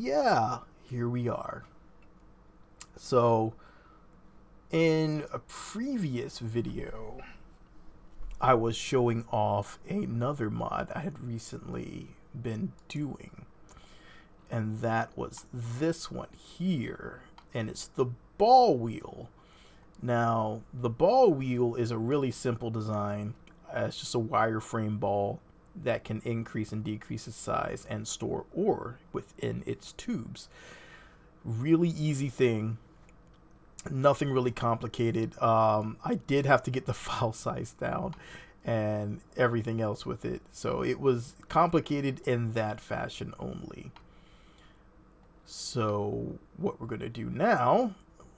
yeah, here we are. So, in a previous video, I was showing off another mod I had recently been doing. And that was this one here. And it's the ball wheel. Now, the ball wheel is a really simple design. It's just a wireframe ball that can increase and decrease its size and store ore within its tubes. Really easy thing. Nothing really complicated. I did have to get the file size down and everything else with it. So it was complicated in that fashion only. So what we're going to do now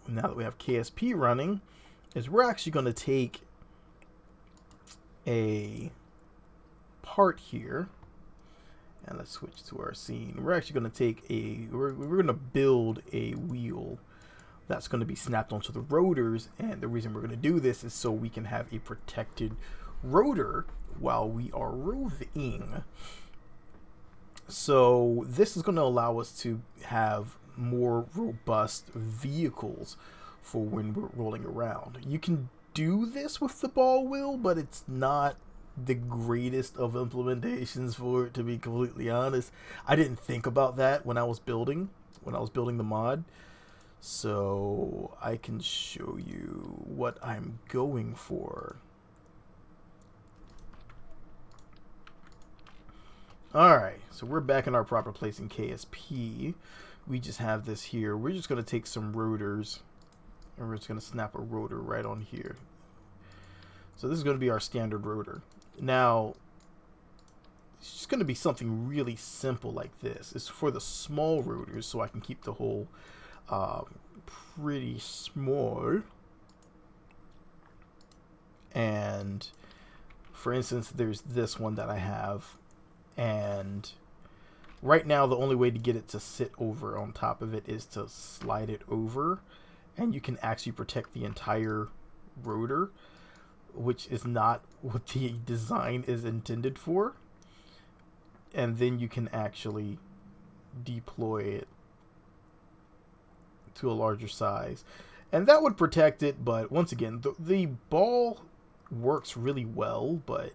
that we have KSP running, is we're actually going to take a part here, and let's switch to our scene. We're actually going to take we're going to build a wheel that's going to be snapped onto the rotors, and the reason we're going to do this is so we can have a protected rotor while we are roving. So this is going to allow us to have more robust vehicles for when we're rolling around. You can do this with the ball wheel, but it's not the greatest of implementations for it, to be completely honest. I didn't think about that when I was building the mod. So I can show you what I'm going for. Alright, so we're back in our proper place in KSP. We just have this here. We're just going to take some rotors, and we're just going to snap a rotor right on here. So this is going to be our standard rotor. Now, it's just going to be something really simple like this. It's for the small rotors, so I can keep the hole pretty small. And for instance, there's this one that I have, and right now the only way to get it to sit over on top of it is to slide it over, and you can actually protect the entire rotor, which is not what the design is intended for. And then you can actually deploy it to a larger size, and that would protect it. But once again, the ball works really well, but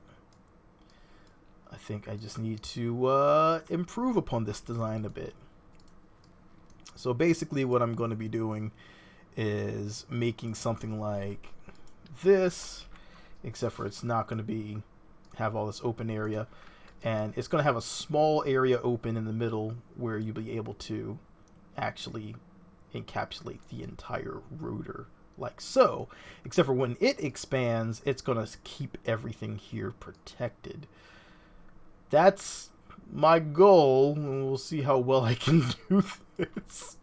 I think I just need to improve upon this design a bit. So basically what I'm going to be doing is making something like this, except for it's not going to have all this open area, and it's going to have a small area open in the middle where you'll be able to actually encapsulate the entire rotor like so, except for when it expands, it's going to keep everything here protected. That's my goal, and we'll see how well I can do this.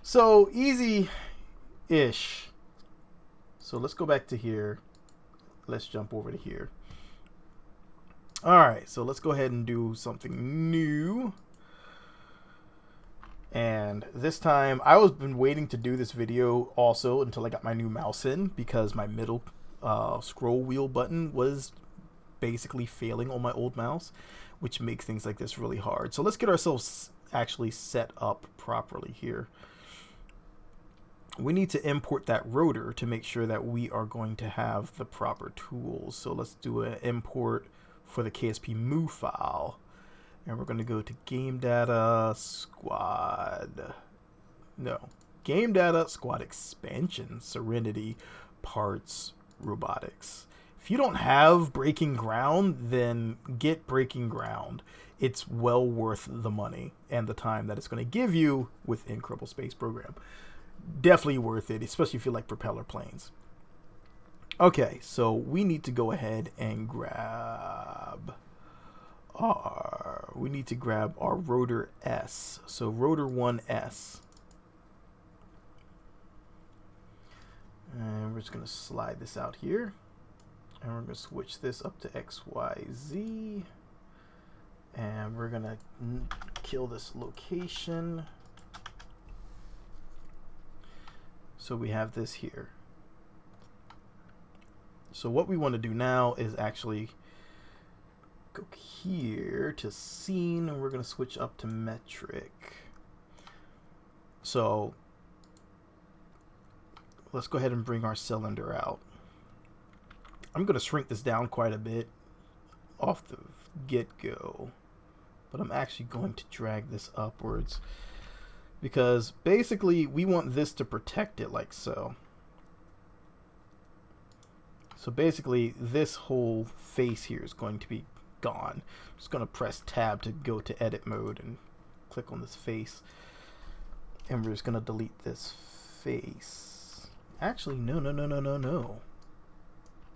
So easy-ish. So let's go back to here. Let's jump over to here. Alright, so let's go ahead and do something new. And this time, I was been waiting to do this video also until I got my new mouse in, because my middle scroll wheel button was basically failing on my old mouse, which makes things like this really hard. So let's get ourselves actually set up properly here. We need to import that rotor to make sure that we are going to have the proper tools. So let's do an import for the KSP move file. And we're going to go to game data squad. No. Game data squad expansion, Serenity, parts, robotics. If you don't have Breaking Ground, then get Breaking Ground. It's well worth the money and the time that it's going to give you within Kerbal Space Program. Definitely worth it, especially if you like propeller planes. Okay, so we need to go ahead and grab our rotor S. So rotor 1S. And we're just going to slide this out here. And we're going to switch this up to XYZ. And we're going to kill this location. So we have this here. So what we want to do now is actually go here to scene, and we're going to switch up to metric. So let's go ahead and bring our cylinder out. I'm going to shrink this down quite a bit off the get-go, but I'm actually going to drag this upwards because basically we want this to protect it like so. So basically this whole face here is going to be gone. I'm just going to press tab to go to edit mode and click on this face, and we're just going to delete this face. Actually, no.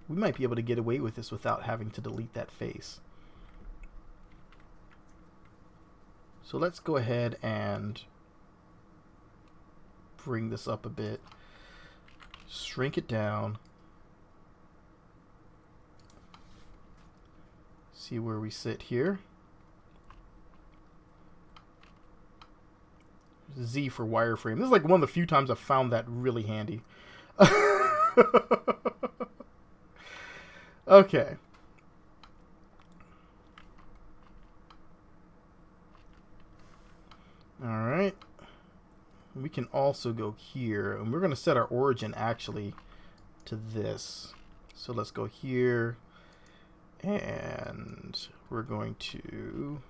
We might be able to get away with this without having to delete that face. So let's go ahead and bring this up a bit, shrink it down, see where we sit here. Z for wireframe. This is like one of the few times I've found that really handy. Okay. Alright. We can also go here, and we're going to set our origin actually to this. So let's go here, and we're going to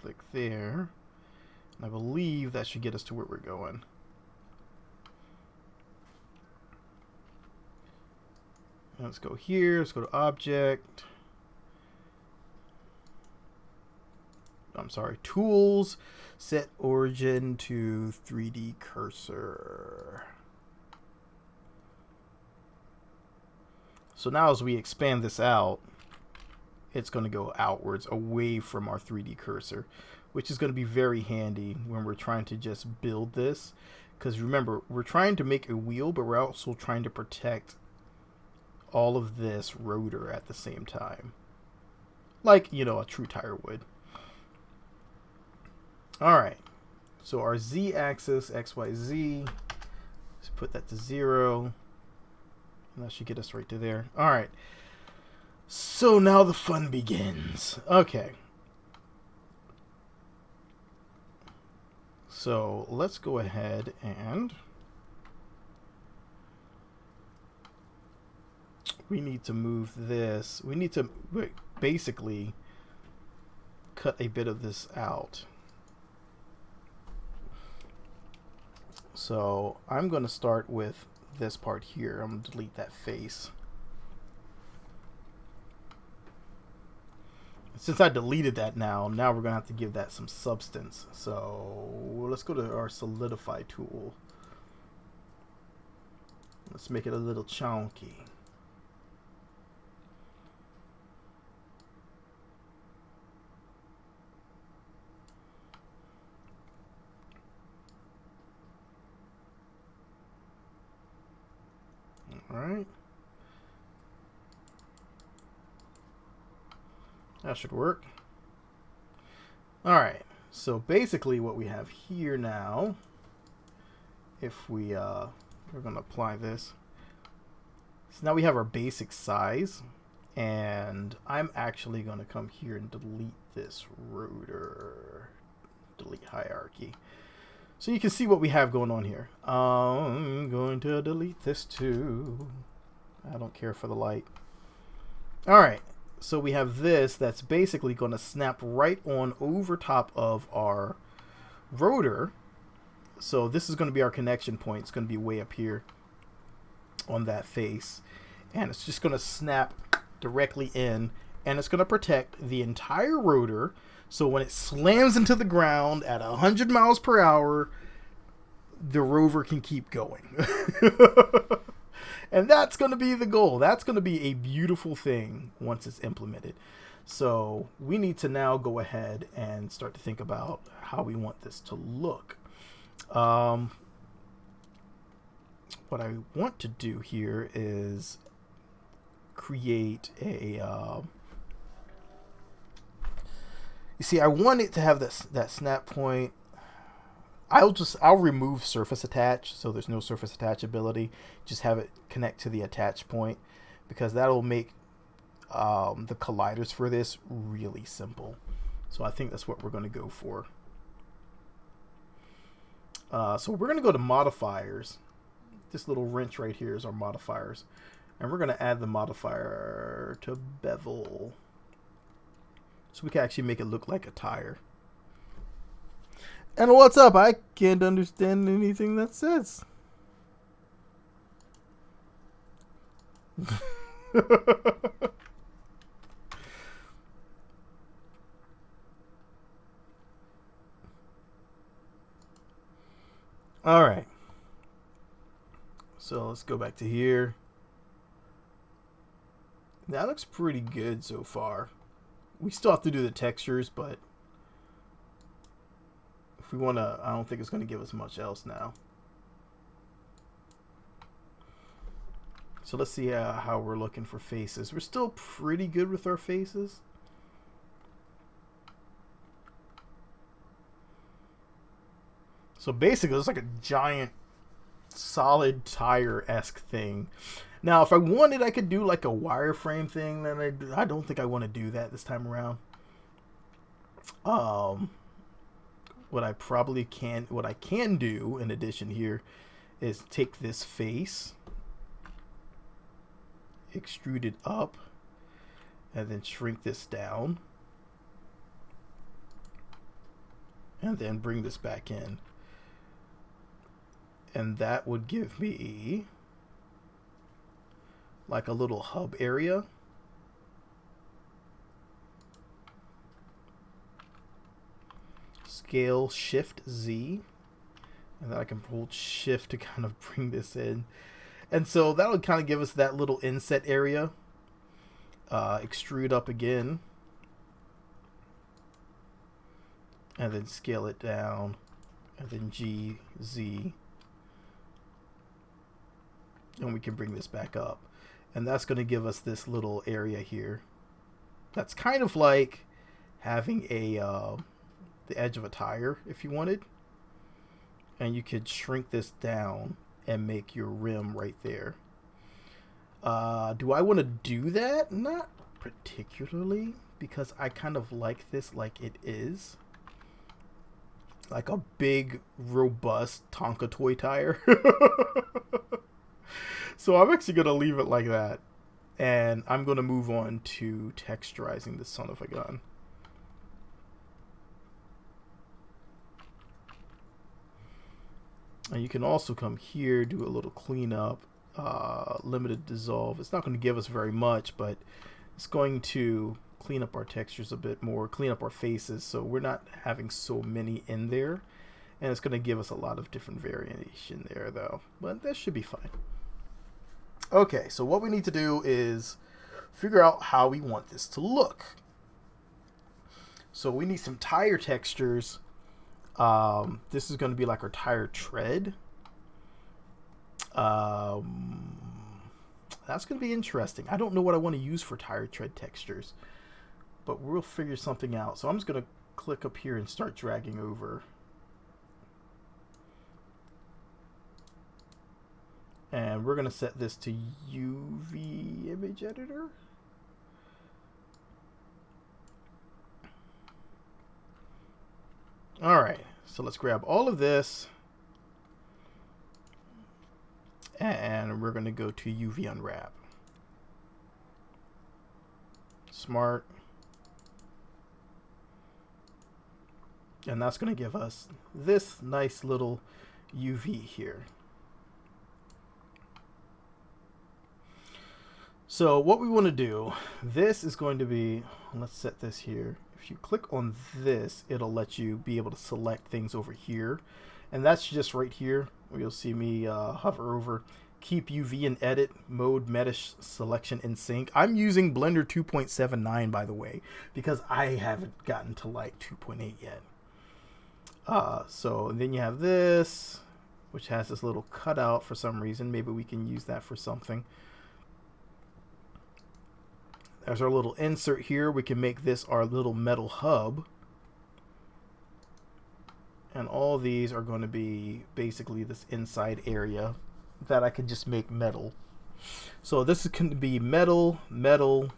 click there. And I believe that should get us to where we're going. Let's go here. Let's go to object. I'm sorry, tools. Set origin to 3D cursor. So now as we expand this out, it's going to go outwards away from our 3D cursor, which is going to be very handy when we're trying to just build this. Because remember, we're trying to make a wheel, but we're also trying to protect all of this rotor at the same time, like, you know, a true tire would. All right, so our z-axis, XYZ, let's put that to 0, and that should get us right to there. All right, so now the fun begins. Okay, so let's go ahead and we need to move this. We need to basically cut a bit of this out. So I'm going to start with this part here. I'm going to delete that face. Since I deleted that now we're going to have to give that some substance. So let's go to our solidify tool. Let's make it a little chunky. Alright. That should work. Alright. So basically what we have here now, if we're going to apply this. So now we have our basic size, and I'm actually going to come here and delete this rotor. Delete hierarchy. So you can see what we have going on here. I'm going to delete this too. I don't care for the light. All right, so we have this that's basically going to snap right on over top of our rotor. So this is going to be our connection point. It's going to be way up here on that face. And it's just going to snap directly in, and it's going to protect the entire rotor. So when it slams into the ground at 100 miles per hour, the rover can keep going. And that's going to be the goal. That's going to be a beautiful thing once it's implemented. So we need to now go ahead and start to think about how we want this to look. What I want to do here is create a... you see, I want it to have that snap point. I'll remove surface attach, so there's no surface attachability. Just have it connect to the attach point, because that'll make the colliders for this really simple. So I think that's what we're going to go for. So we're going to go to modifiers. This little wrench right here is our modifiers. And we're going to add the modifier to bevel. So we can actually make it look like a tire. And what's up? I can't understand anything that says. All right. So let's go back to here. That looks pretty good so far. We still have to do the textures, but if we want to, I don't think it's going to give us much else now. So let's see how we're looking for faces. We're still pretty good with our faces. So basically, it's like a giant, solid tire-esque thing. Now, if I wanted, I could do like a wireframe thing. Then I don't think I want to do that this time around. What I can do in addition here is take this face, extrude it up, and then shrink this down, and then bring this back in. And that would give me like a little hub area. Scale Shift Z, and then I can hold Shift to kind of bring this in. And so that would kind of give us that little inset area. Extrude up again, and then scale it down, and then G, Z, and we can bring this back up. And that's going to give us this little area here. That's kind of like having a the edge of a tire if you wanted. And you could shrink this down and make your rim right there. Do I want to do that? Not particularly, because I kind of like this like it is. Like a big, robust Tonka toy tire. So I'm actually going to leave it like that. And I'm going to move on to texturizing this son of a gun. And you can also come here, do a little cleanup, limited dissolve. It's not going to give us very much, but it's going to clean up our textures a bit more, clean up our faces, so we're not having so many in there. And it's going to give us a lot of different variation there, though. But that should be fine. Okay, so what we need to do is figure out how we want this to look. So we need some tire textures. This is going to be like our tire tread. That's going to be interesting. I don't know what I want to use for tire tread textures, but we'll figure something out. So I'm just going to click up here and start dragging over. And we're going to set this to UV image editor. All right, so let's grab all of this, and we're going to go to UV unwrap. Smart. And that's going to give us this nice little UV here. So what we want to do, this is going to be, let's set this here. If you click on this, it'll let you be able to select things over here. And that's just right here where you'll see me hover over. Keep UV and edit mode mesh selection in sync. I'm using Blender 2.79, by the way, because I haven't gotten to like 2.8 yet. So then you have this, which has this little cutout for some reason. Maybe we can use that for something. There's our little insert here. We can make this our little metal hub. And all these are going to be basically this inside area that I can just make metal. So this is going to be metal, metal,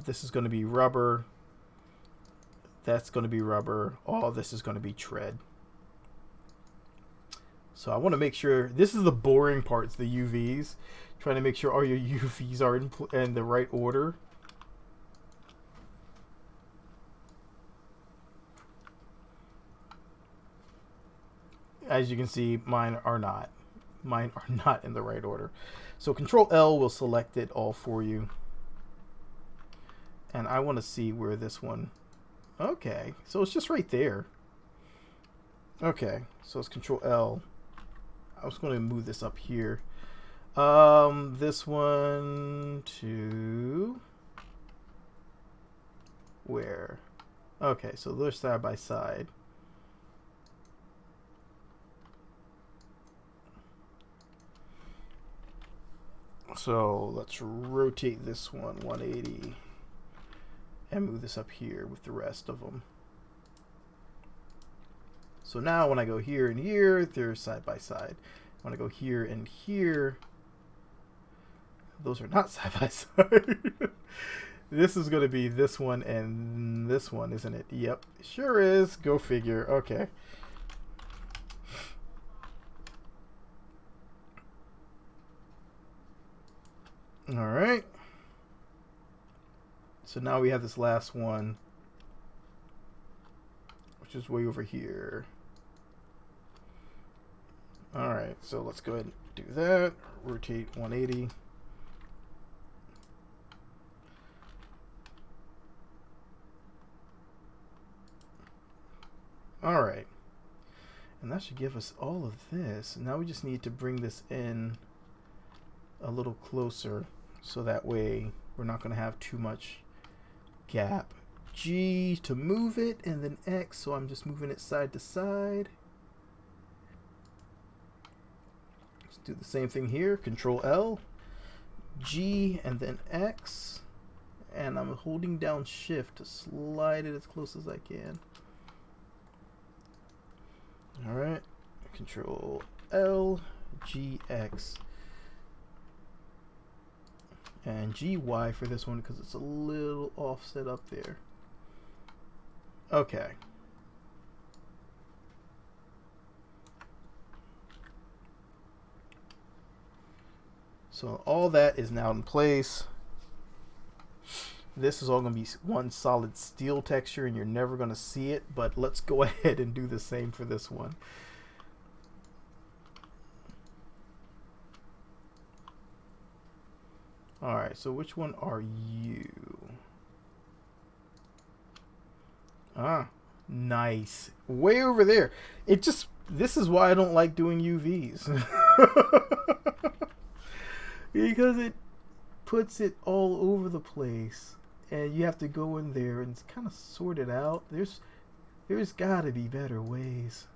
This is going to be rubber. That's going to be rubber. All this is going to be tread. So I want to make sure, this is the boring parts, the UVs. Trying to make sure all your UVs are in the right order. As you can see, mine are not. Mine are not in the right order. So Control L will select it all for you. And I want to see where this one... Okay, so it's just right there. Okay, so it's Control L. I was going to move this up here. This one to... Where? Okay, so they're side by side. So let's rotate this one 180 and move this up here with the rest of them. So now when I go here and here, they're side by side. When I go here and here, those are not side by side. This is going to be this one and this one, isn't it? Yep, sure is. Go figure. Okay. All right. So now we have this last one, which is way over here. All right, so let's go ahead and do that. Rotate 180. All right. And that should give us all of this. Now we just need to bring this in a little closer, so that way we're not going to have too much gap. G to move it, and then X, so I'm just moving it side to side. Let's do the same thing here. Control L, G, and then X. And I'm holding down Shift to slide it as close as I can. Alright. Control L, G, X. And GY for this one because it's a little offset up there. Okay. So all that is now in place. This is all going to be one solid steel texture and you're never going to see it, but let's go ahead and do the same for this one. Alright, so which one are you? Ah, nice. Way over there. It just, this is why I don't like doing UVs. Because it puts it all over the place. And you have to go in there and kind of sort it out. There's got to be better ways.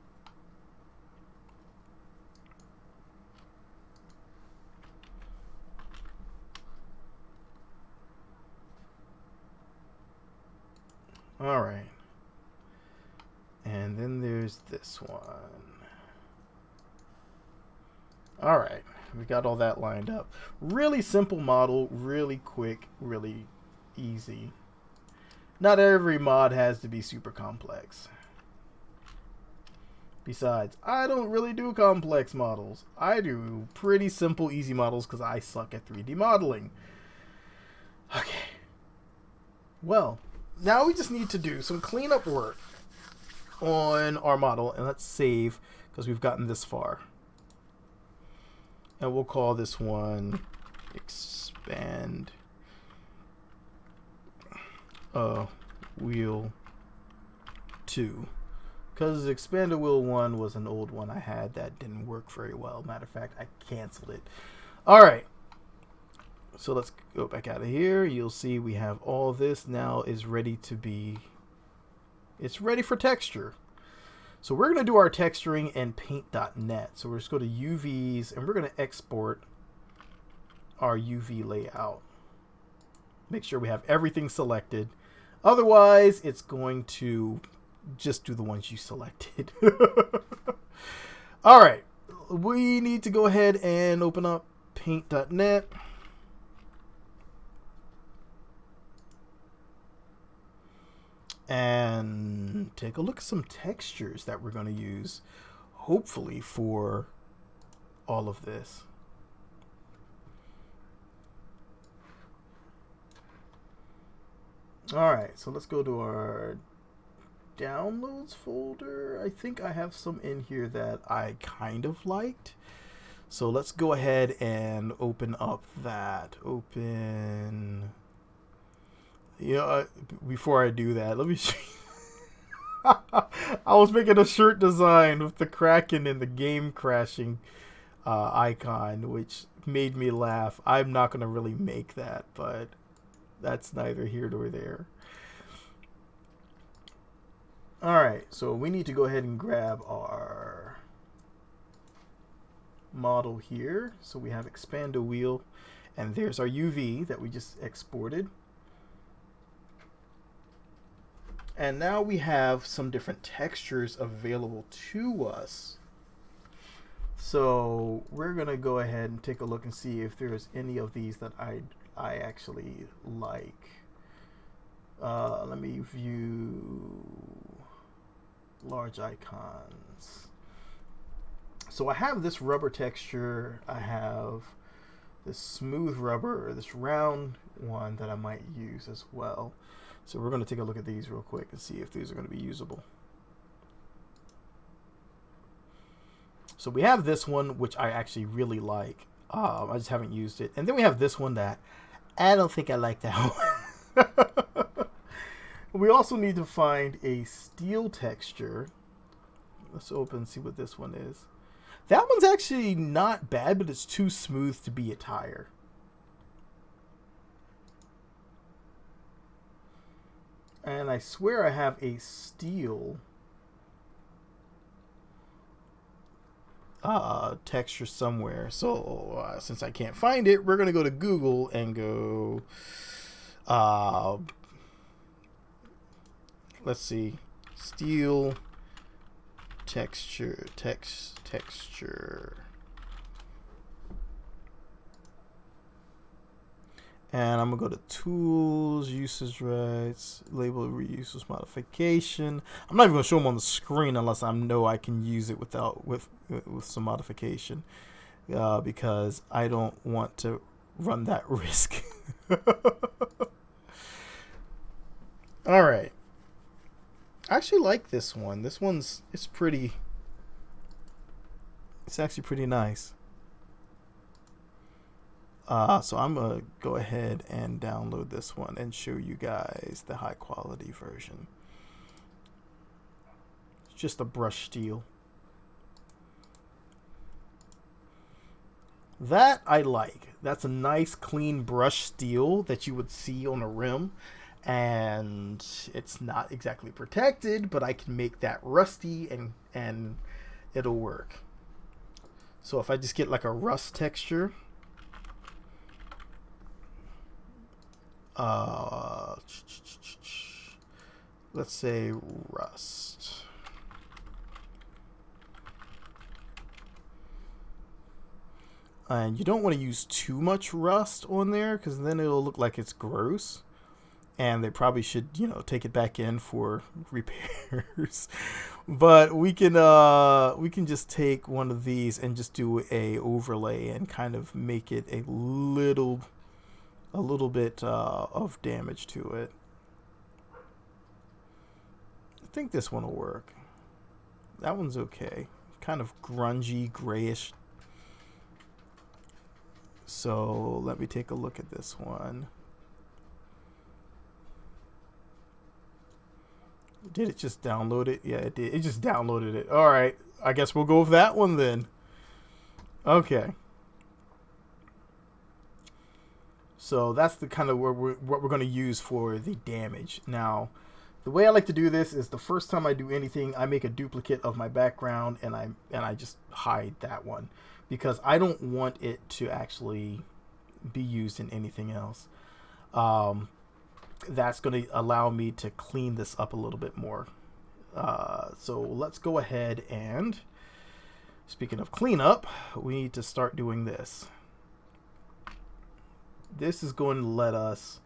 All right. And then there's this one. All right. We got all that lined up. Really simple model, really quick, really easy. Not every mod has to be super complex. Besides, I don't really do complex models. I do pretty simple, easy models because I suck at 3D modeling. Okay. Well, now we just need to do some cleanup work on our model, and let's save because we've gotten this far. And we'll call this one expand wheel 2. Because Expander Wheel 1 was an old one I had that didn't work very well. Matter of fact, I canceled it. Alright. So let's go back out of here. You'll see we have all this now is ready to be... It's ready for texture. So we're going to do our texturing in paint.net. So we're just going to UVs and we're going to export our UV layout. Make sure we have everything selected. Otherwise, it's going to just do the ones you selected. All right. We need to go ahead and open up paint.net. and take a look at some textures that we're going to use, hopefully, for all of this. All right, so let's go to our downloads folder. I think I have some in here that I kind of liked. So let's go ahead and open up that. Before I do that, let me show you. I was making a shirt design with the Kraken and the game crashing icon, which made me laugh. I'm not going to really make that, but that's neither here nor there. Alright, so we need to go ahead and grab our model here. So we have expand a wheel, and there's our UV that we just exported. And now we have some different textures available to us. So we're going to go ahead and take a look and see if there's any of these that I actually like. Let me view large icons. So I have this rubber texture. I have this smooth rubber, or this round one that I might use as well. So we're going to take a look at these real quick and see if these are going to be usable. So we have this one, which I actually really like. I just haven't used it. And then we have this one that I don't think I like that one. We also need to find a steel texture. Let's open and see what this one is. That one's actually not bad, but it's too smooth to be a tire. And I swear I have a steel texture somewhere. So since I can't find it, we're going to go to Google and go, let's see, steel texture, texture. And I'm going to go to tools, usage rights, label reuse modification. I'm not even going to show them on the screen unless I know I can use it with some modification, because I don't want to run that risk. All right. I actually like this one. This one's it's actually pretty nice. So I'm going to go ahead and download this one and show you guys the high quality version. It's just a brush steel. That I like. That's a nice clean brush steel that you would see on a rim. And it's not exactly protected, but I can make that rusty and it'll work. So if I just get like a rust texture, let's say rust. And you don't want to use too much rust on there, because then it'll look like it's gross. And they probably should, take it back in for repairs. But we can just take one of these and just do a overlay and kind of make it a little bit of damage to it. I think this one will work. That one's okay. Kind of grungy, grayish. So let me take a look at this one. Did it just download it? Yeah, it did. It just downloaded it. All right. I guess we'll go with that one then. Okay. So that's the kind of what we're going to use for the damage. Now, the way I like to do this is the first time I do anything, I make a duplicate of my background and I just hide that one, because I don't want it to actually be used in anything else. That's going to allow me to clean this up a little bit more. So let's go ahead and, speaking of cleanup, we need to start doing this. This is going to let us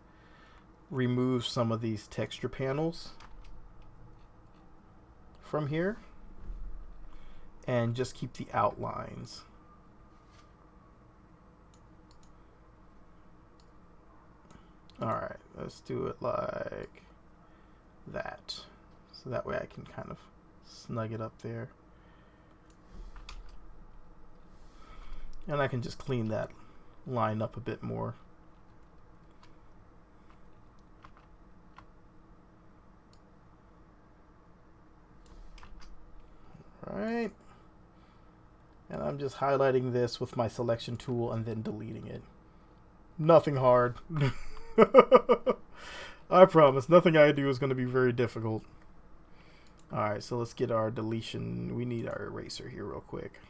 remove some of these texture panels. from here and just keep the outlines. Alright, let's do it like that. So that way I can kind of snug it up there. And I can just clean that line up a bit more. Alright. And I'm just highlighting this with my selection tool and then deleting it. Nothing hard. I promise, nothing I do is going to be very difficult. Alright, so let's get our deletion. We need our eraser here real quick.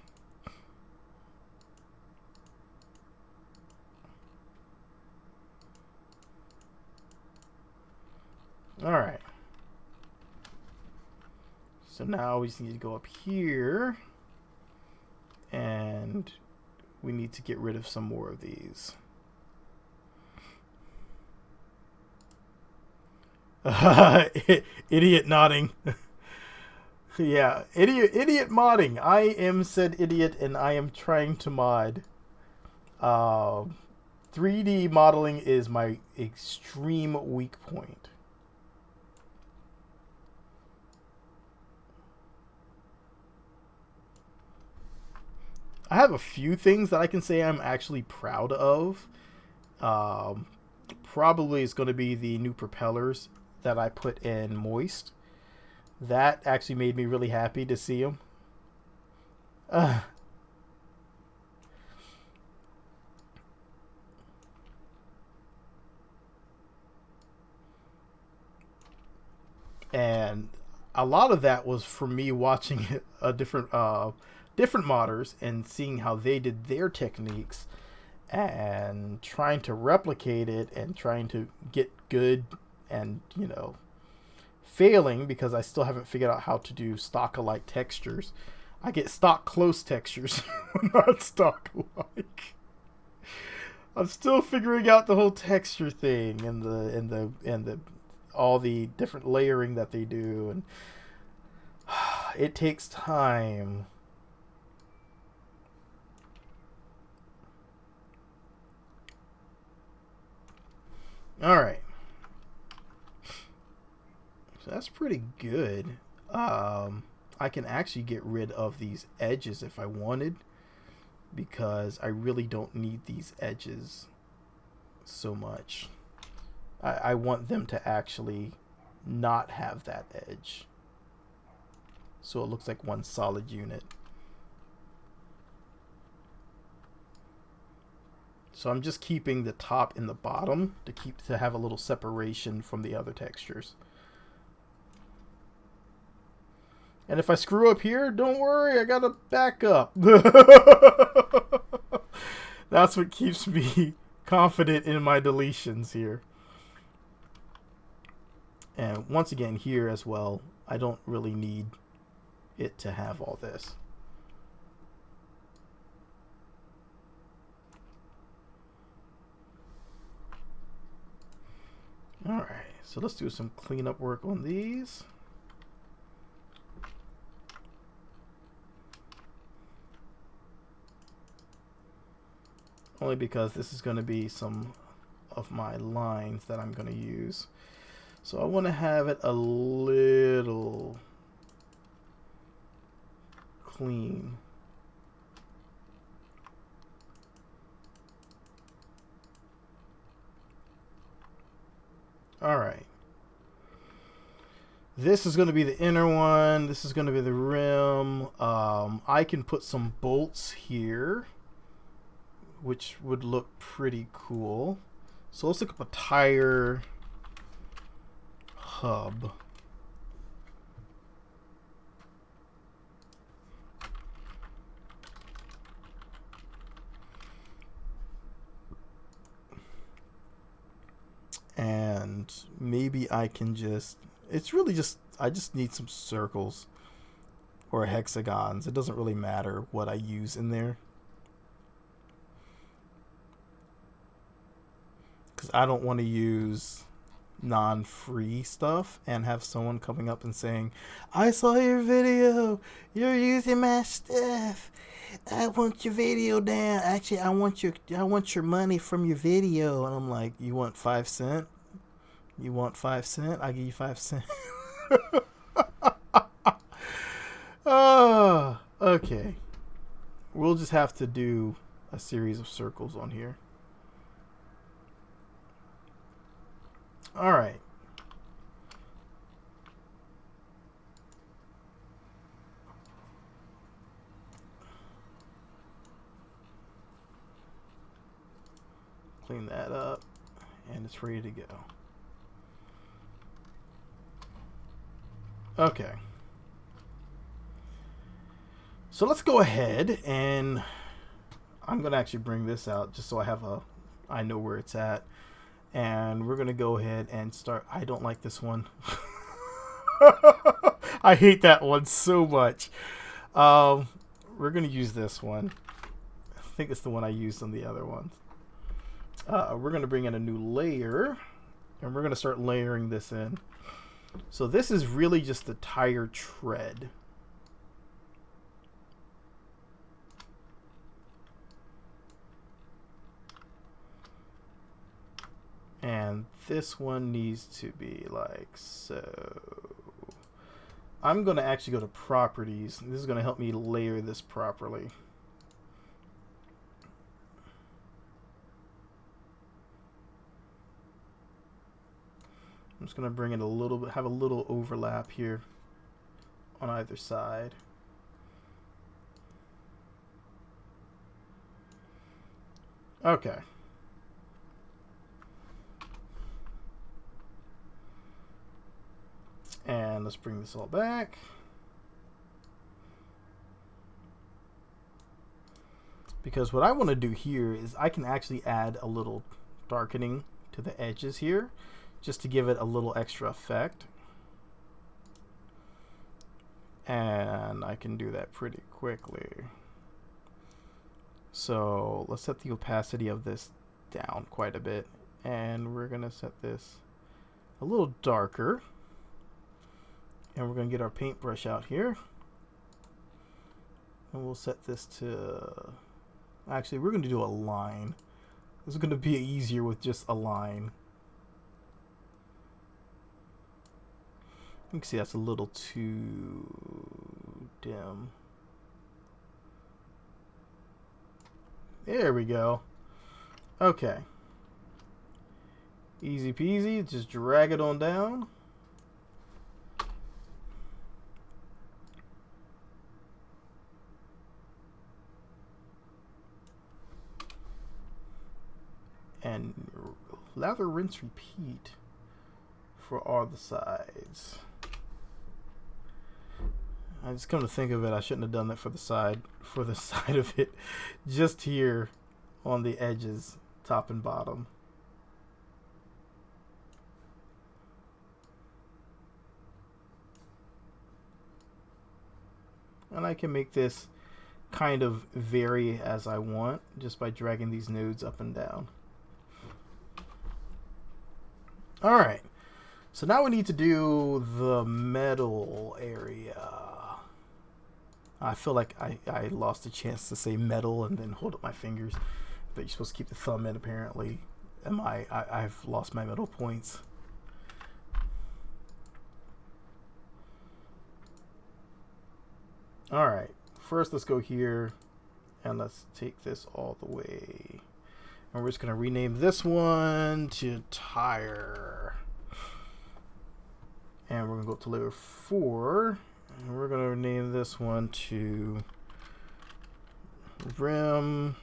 Alright. So now we just need to go up here. And we need to get rid of some more of these. Idiot nodding. Yeah, idiot modding. I am said idiot and I am trying to mod. 3D modeling is my extreme weak point. I have a few things that I can say I'm actually proud of. Probably is going to be the new propellers that I put in Moist. That actually made me really happy to see them. And a lot of that was from me watching a different modders and seeing how they did their techniques and trying to replicate it and trying to get good and, you know, failing because I still haven't figured out how to do stock alike textures. I get stock close textures, not stock alike. I'm still figuring out the whole texture thing and the all the different layering that they do, and it takes time. All right. So that's pretty good. I can actually get rid of these edges if I wanted, because I really don't need these edges so much. I want them to actually not have that edge, so it looks like one solid unit. So I'm just keeping the top and the bottom to have a little separation from the other textures. And if I screw up here, don't worry, I got a backup. That's what keeps me confident in my deletions here. And once again, here as well, I don't really need it to have all this. Alright, so let's do some cleanup work on these. Only because this is going to be some of my lines that I'm going to use. So I want to have it a little clean. All right. This is going to be the inner one. This is going to be the rim. I can put some bolts here, which would look pretty cool. So let's look up a tire hub. And maybe I can just, it's really just, I just need some circles or hexagons. It doesn't really matter what I use in there, because I don't want to use non-free stuff and have someone coming up and saying, I saw your video, you're using my stuff, I want your video down, actually I want your money from your video. And I'm like, you want 5 cents? You want 5 cents? I'll give you 5 cents. Oh, okay. We'll just have to do a series of circles on here. All right. Clean that up, and it's ready to go. Okay. So let's go ahead, and I'm gonna actually bring this out just so I know where it's at. And we're gonna go ahead and start. I don't like this one. I hate that one so much. We're gonna use this one. I think it's the one I used on the other ones. We're gonna bring in a new layer, and we're gonna start layering this in. So this is really just the tire tread. And this one needs to be like so. I'm going to actually go to properties. This is going to help me layer this properly. I'm just going to bring it a little bit, have a little overlap here on either side. Okay. And let's bring this all back. Because what I want to do here is I can actually add a little darkening to the edges here, just to give it a little extra effect. And I can do that pretty quickly. So let's set the opacity of this down quite a bit. And we're going to set this a little darker. And we're going to get our paintbrush out here. And we'll set this to... Actually, we're going to do a line. This is going to be easier with just a line. You can see that's a little too dim. There we go. Okay. Easy peasy. Just drag it on down. And lather, rinse, repeat for all the sides. I just come to think of it, I shouldn't have done that for the side of it. Just here on the edges, top and bottom. And I can make this kind of vary as I want just by dragging these nodes up and down. Alright, so now we need to do the metal area. I feel like I lost a chance to say metal and then hold up my fingers, but you're supposed to keep the thumb in apparently. I've lost my metal points. Alright, first let's go here and let's take this all the way. And we're just going to rename this one to tire. And we're going to go up to layer 4. And we're going to rename this one to rim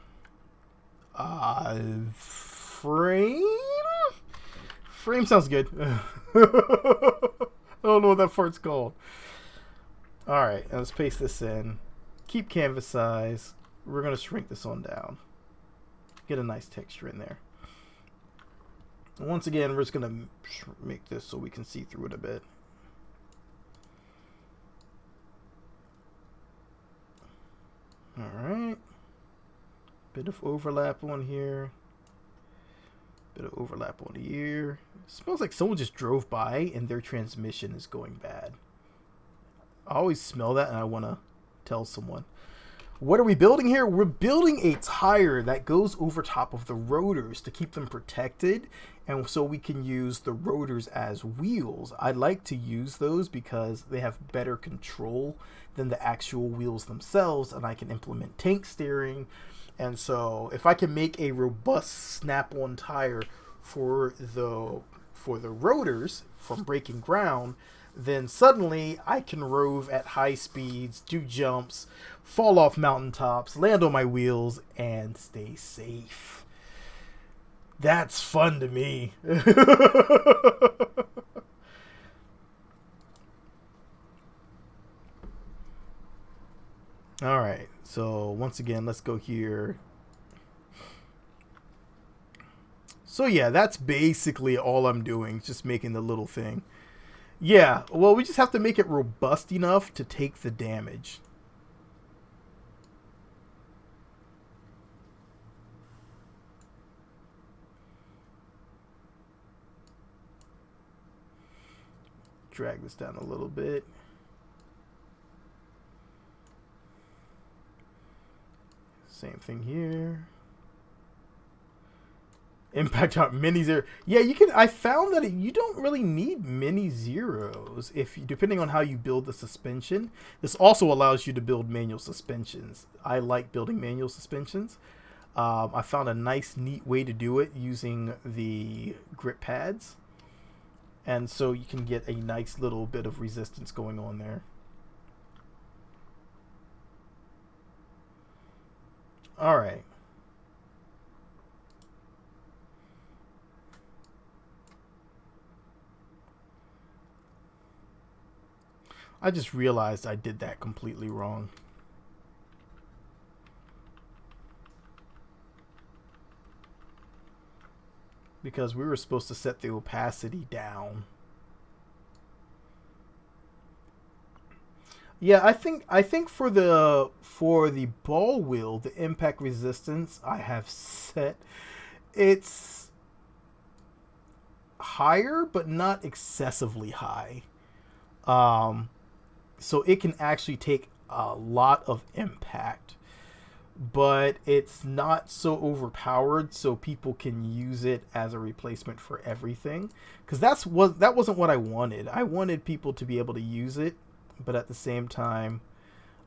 frame. Frame sounds good. I don't know what that part's called. Alright, let's paste this in. Keep canvas size. We're going to shrink this on down. Get a nice texture in there. And once again, we're just going to make this so we can see through it a bit. Alright. Bit of overlap on here. Bit of overlap on the ear. Smells like someone just drove by and their transmission is going bad. I always smell that and I want to tell someone. What are we building here? We're building a tire that goes over top of the rotors to keep them protected, and so we can use the rotors as wheels. I like to use those because they have better control than the actual wheels themselves, and I can implement tank steering. And so if I can make a robust snap-on tire for the rotors from breaking ground, then suddenly I can rove at high speeds, do jumps, fall off mountaintops, land on my wheels, and stay safe. That's fun to me. All right, so once again, let's go here. So yeah, that's basically all I'm doing, just making the little thing. Yeah, well, we just have to make it robust enough to take the damage. Drag this down a little bit. Same thing here. Impact out mini zero. Yeah, you can. I found that you don't really need many zeros if depending on how you build the suspension. This also allows you to build manual suspensions. I like building manual suspensions. I found a nice, neat way to do it using the grip pads, and so you can get a nice little bit of resistance going on there. All right. I just realized I did that completely wrong. Because we were supposed to set the opacity down. Yeah, I think for the ball wheel, the impact resistance I have set, it's higher but not excessively high. So it can actually take a lot of impact, but it's not so overpowered so people can use it as a replacement for everything. Because that wasn't what I wanted. I wanted people to be able to use it, but at the same time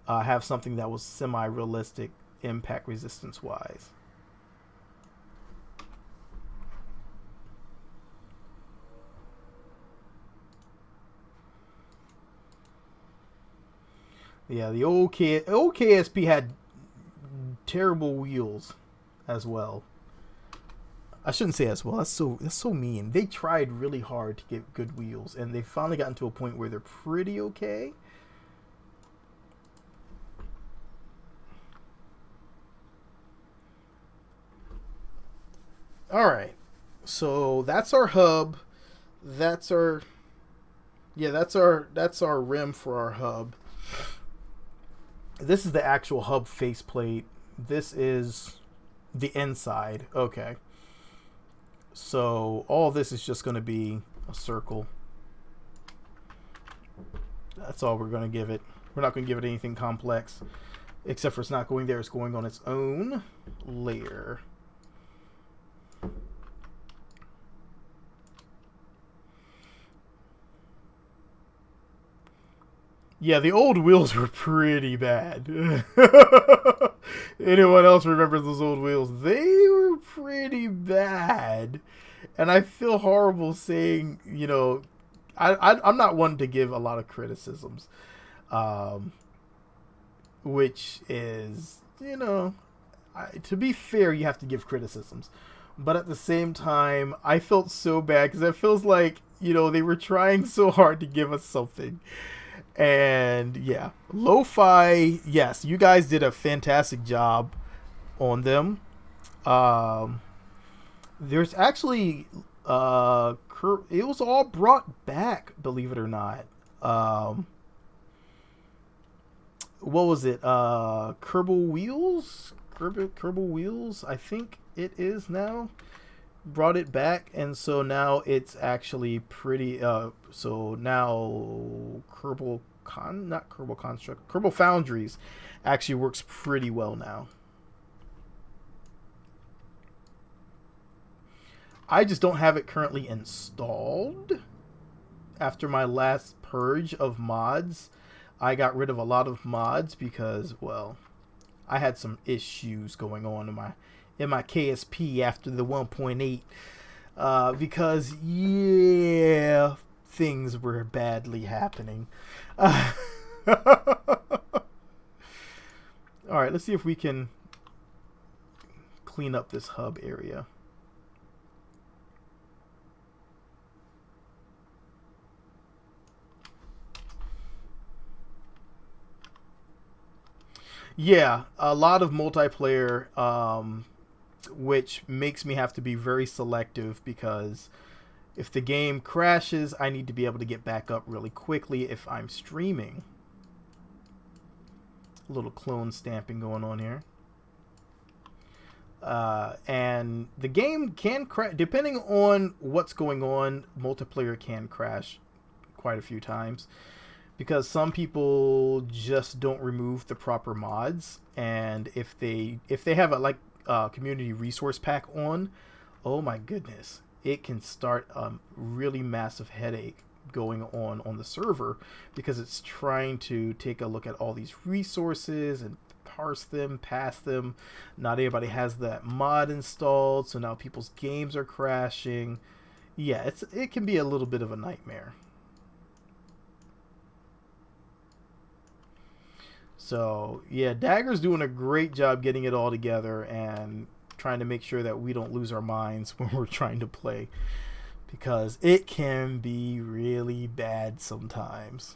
have something that was semi-realistic impact resistance wise. Yeah, the old KSP had terrible wheels as well. I shouldn't say as well. That's so mean. They tried really hard to get good wheels, and they finally gotten to a point where they're pretty okay. All right. So that's our hub. That's our that's our rim for our hub. This is the actual hub faceplate. This is the inside. Okay. So all this is just going to be a circle. That's all we're going to give it. We're not going to give it anything complex. Except for it's not going there. It's going on its own layer. Yeah, the old wheels were pretty bad. Anyone else remembers those old wheels? They were pretty bad. And I feel horrible saying, you know, I'm not one to give a lot of criticisms. Which is, you know, to be fair, you have to give criticisms. But at the same time, I felt so bad because it feels like, you know, they were trying so hard to give us something. And yeah, Lo-Fi, yes, you guys did a fantastic job on them. There's actually it was all brought back, believe it or not. What was it? Kerbal Wheels? Kerbal Wheels, I think it is now. brought it back, and so now it's actually pretty. So now not Kerbal Construct, Kerbal Foundries actually works pretty well now. I just don't have it currently installed. After my last purge of mods, I got rid of a lot of mods because, well, I had some issues going on in my KSP after the 1.8 because yeah, things were badly happening. All right, let's see if we can clean up this hub area. Yeah, a lot of multiplayer, which makes me have to be very selective because if the game crashes, I need to be able to get back up really quickly if I'm streaming. A little clone stamping going on here. And the game can crash, depending on what's going on, multiplayer can crash quite a few times. Because some people just don't remove the proper mods, and if they have a community resource pack on, oh my goodness, it can start a really massive headache going on the server because it's trying to take a look at all these resources and parse them, pass them. Not everybody has that mod installed, so now people's games are crashing. Yeah, it can be a little bit of a nightmare. So, yeah, Dagger's doing a great job getting it all together and trying to make sure that we don't lose our minds when we're trying to play. Because it can be really bad sometimes.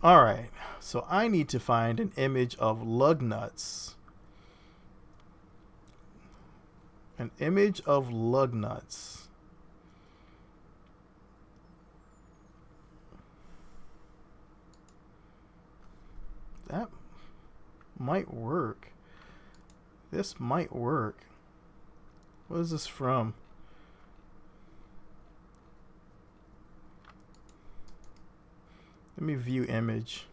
Alright, so I need to find an image of lug nuts. An image of lug nuts. That might work. This might work. What is this from? Let me view image.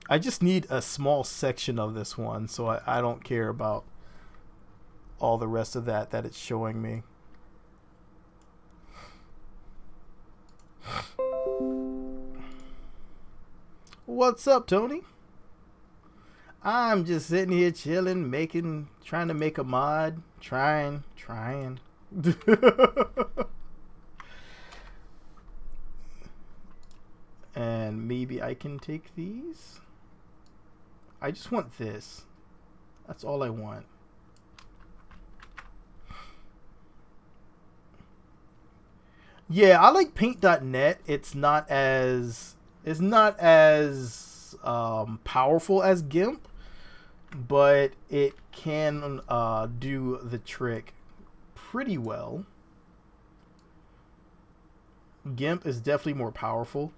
I just need a small section of this one, so I don't care about all the rest of that it's showing me. What's up, Tony? I'm just sitting here chilling, trying to make a mod, trying. And maybe I can take these. I just want this. That's all I want. Yeah, I like paint.net. It's not as powerful as GIMP, but it can do the trick pretty well. GIMP is definitely more powerful.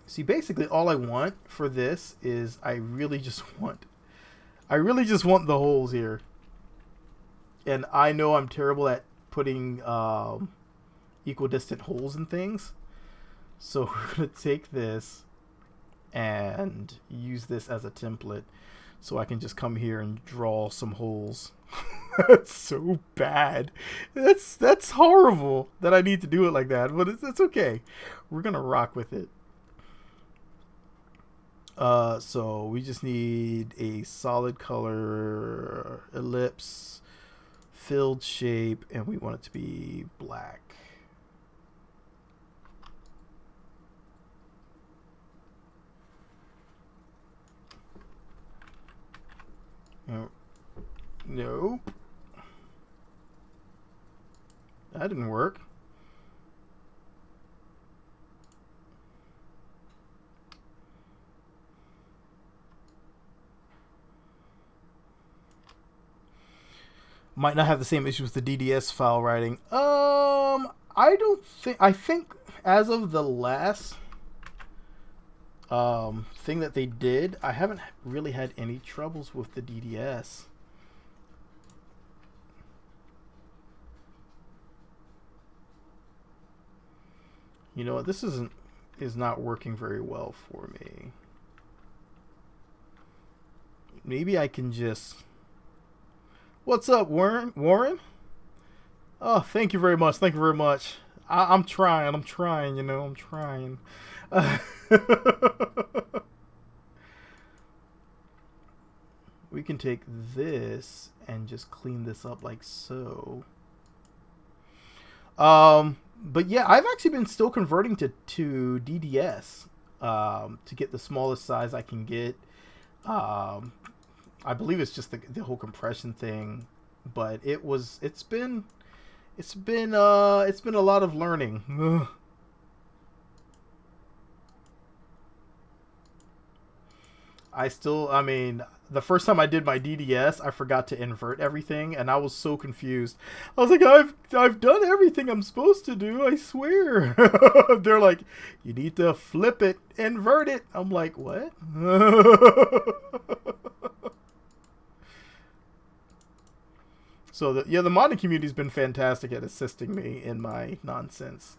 See, basically all I want for this is I really just want the holes here. And I know I'm terrible at putting equidistant holes in things. So we're going to take this and use this as a template so I can just come here and draw some holes. That's so bad. That's horrible that I need to do it like that, but it's okay. We're going to rock with it. So we just need a solid color ellipse, filled shape, and we want it to be black. Nope. That didn't work. Might not have the same issues with the DDS file writing. I don't think. I think as of the last thing that they did, I haven't really had any troubles with the DDS. You know what? This is not working very well for me. Maybe I can just. What's up, Warren? Warren? Oh, thank you very much. Thank you very much. I'm trying. I'm trying. You know, I'm trying. We can take this and just clean this up like so. But yeah, I've actually been still converting to DDS to get the smallest size I can get. I believe it's just the whole compression thing, but it's been a lot of learning. I mean, the first time I did my DDS, I forgot to invert everything, and I was so confused. I was like, I've done everything I'm supposed to do, I swear. They're like, you need to flip it, invert it. I'm like, what? So the modding community's been fantastic at assisting me in my nonsense.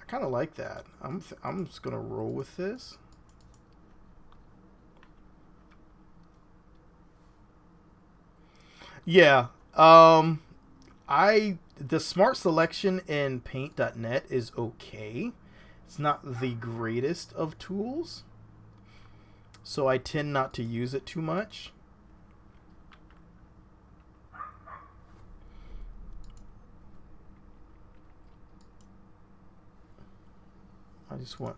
I kind of like that. I'm just gonna roll with this. Yeah. The smart selection in paint.net is okay. It's not the greatest of tools, so I tend not to use it too much. I just want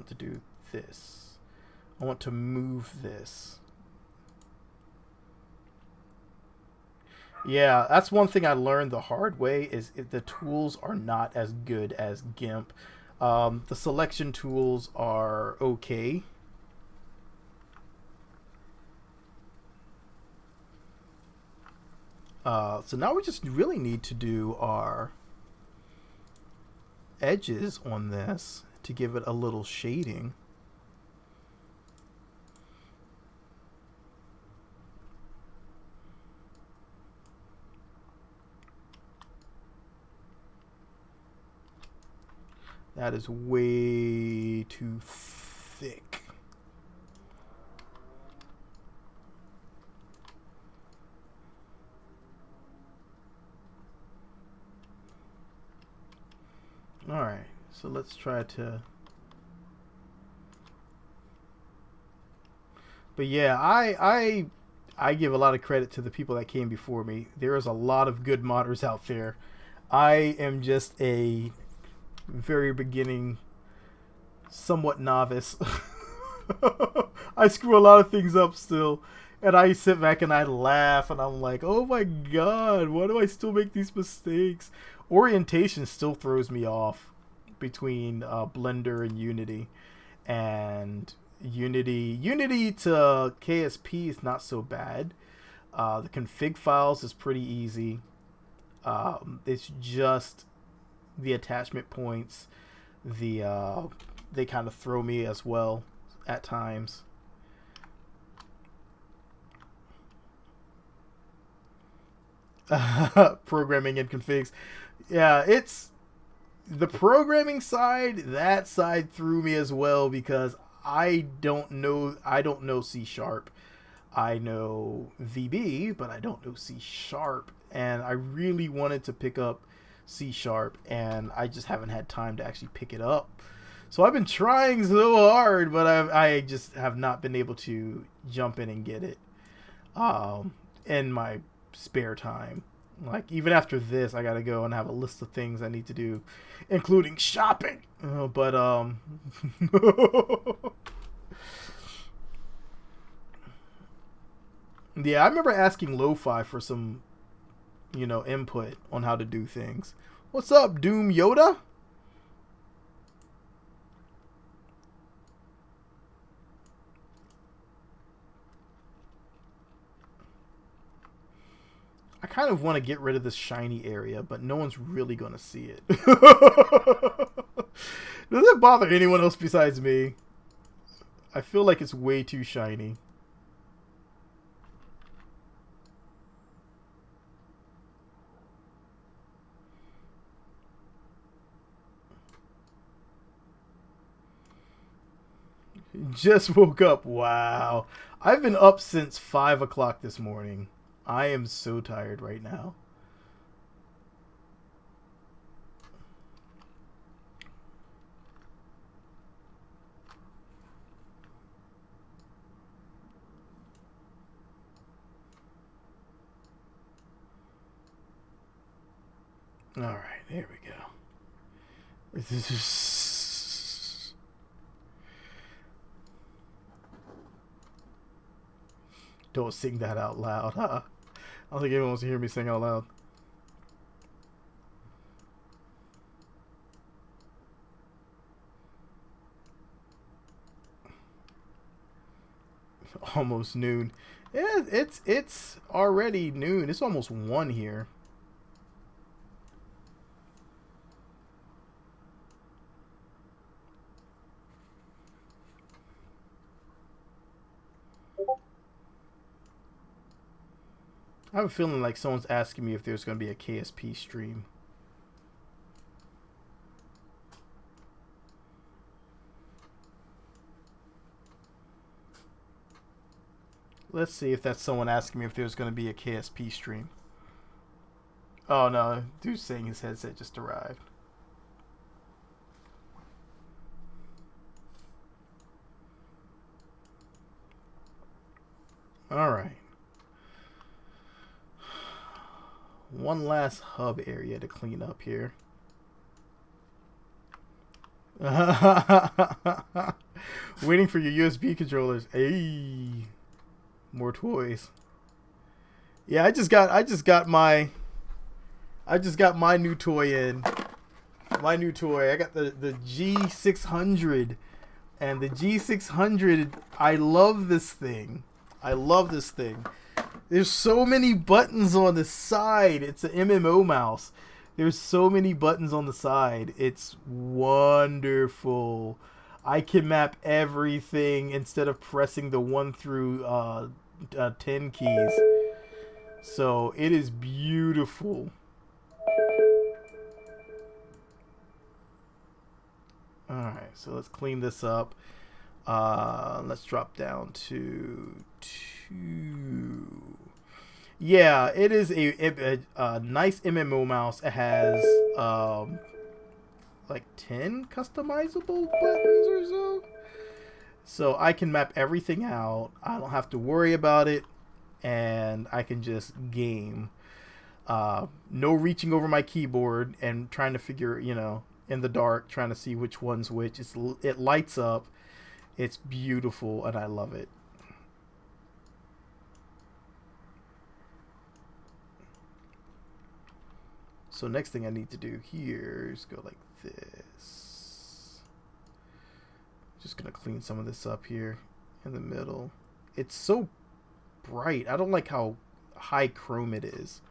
to do this. I want to move this. Yeah, that's one thing I learned the hard way is the tools are not as good as GIMP. The selection tools are okay. So now we just really need to do our edges on this to give it a little shading. That is way too thick. All right, so let's try to. But yeah, I give a lot of credit to the people that came before me. There is a lot of good modders out there. I am just a very beginning, somewhat novice. I screw a lot of things up still, and I sit back and I laugh and I'm like, oh my god, why do I still make these mistakes? Orientation still throws me off between Blender and Unity, and Unity to KSP is not so bad. The config files is pretty easy. It's just the attachment points, they kind of throw me as well at times. Programming and configs. Yeah, it's the programming side. That side threw me as well because I don't know C sharp. I know VB, but I don't know C sharp, and I really wanted to pick up C sharp, and I just haven't had time to actually pick it up. So I've been trying so hard, but I just have not been able to jump in and get it in my spare time. Like, even after this, I gotta go and have a list of things I need to do, including shopping. But yeah, I remember asking Lo-Fi for some, input on how to do things. What's up, Doom Yoda? I kind of want to get rid of this shiny area, but no one's really going to see it. Does it bother anyone else besides me? I feel like it's way too shiny. Just woke up. Wow. I've been up since 5 o'clock this morning. I am so tired right now. All right, here we go. Don't sing that out loud, huh? I don't think anyone wants to hear me sing out loud. Almost noon. Yeah, it's already noon. It's almost 1 here. I have a feeling like someone's asking me if there's going to be a KSP stream. Let's see if that's someone asking me if there's going to be a KSP stream. Oh no, dude's saying his headset just arrived. Alright. One last hub area to clean up here. Waiting for your USB controllers. Hey, more toys. Yeah, I just got my new toy in. My new toy. I got the G600, and the G600. I love this thing. I love this thing. There's so many buttons on the side. It's an MMO mouse. There's so many buttons on the side. It's wonderful. I can map everything instead of pressing the 1 through 10 keys. So it is beautiful. Alright, so let's clean this up. Let's drop down to 2. Yeah, it is a nice MMO mouse. It has like 10 customizable buttons or so. So I can map everything out. I don't have to worry about it, and I can just game. No reaching over my keyboard and trying to figure, in the dark, trying to see which one's which. It lights up. It's beautiful, and I love it. So next thing I need to do here is go like this. Just gonna clean some of this up here in the middle. It's so bright. I don't like how high chrome it is.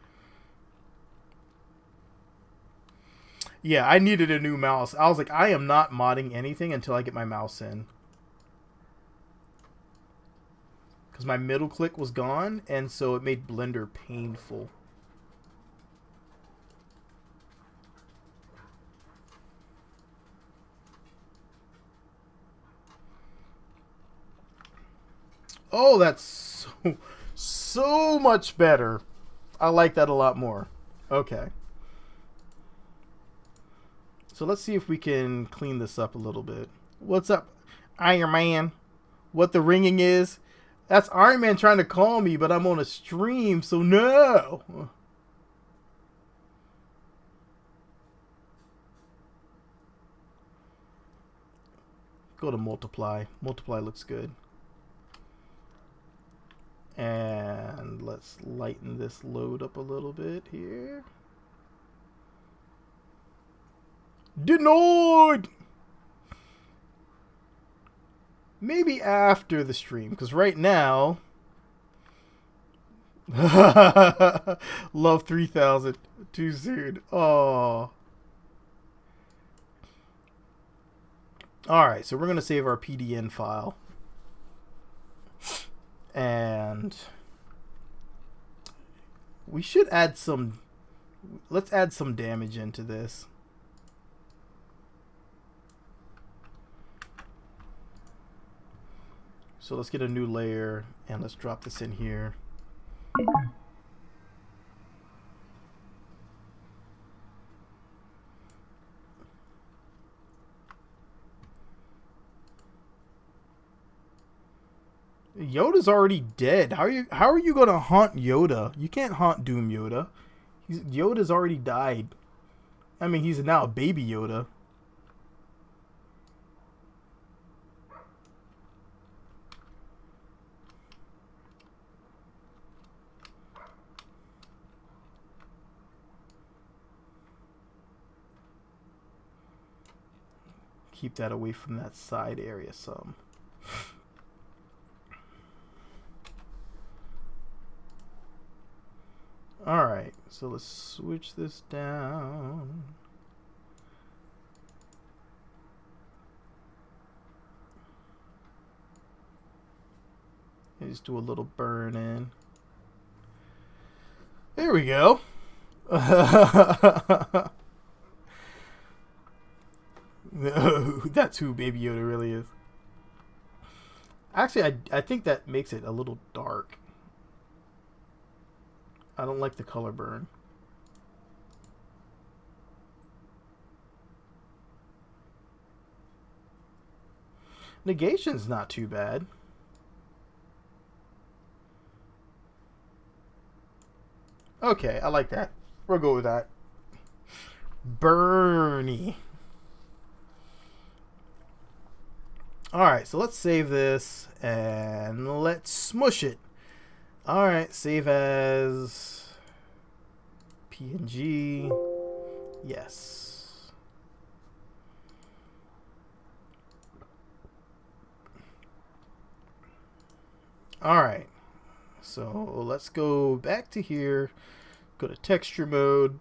Yeah, I needed a new mouse. I was like, I am not modding anything until I get my mouse in. Because my middle click was gone, and so it made Blender painful. Oh, that's so much better. I like that a lot more. Okay. So let's see if we can clean this up a little bit. What's up, Iron Man? What the ringing is? That's Iron Man trying to call me, but I'm on a stream, so no. Go to multiply. Multiply looks good. And let's lighten this load up a little bit here. Denied! Maybe after the stream, because right now... Love 3000. Too soon. Oh. Alright, so we're going to save our PDN file. And we should add some... Let's add some damage into this. So let's get a new layer and let's drop this in here. Yoda's already dead. How are you gonna haunt Yoda? You can't haunt Doom Yoda. Yoda's already died. I mean, he's now a baby Yoda. Keep that away from that side area some. Alright, so let's switch this down. Just do a little burn in. There we go. That's who Baby Yoda really is. Actually, I think that makes it a little dark. I don't like the color burn. Negation's not too bad. Okay, I like that. We'll go with that. Burny. Alright, so let's save this and let's smush it. Alright, save as PNG. Yes. Alright, so let's go back to here. Go to texture mode,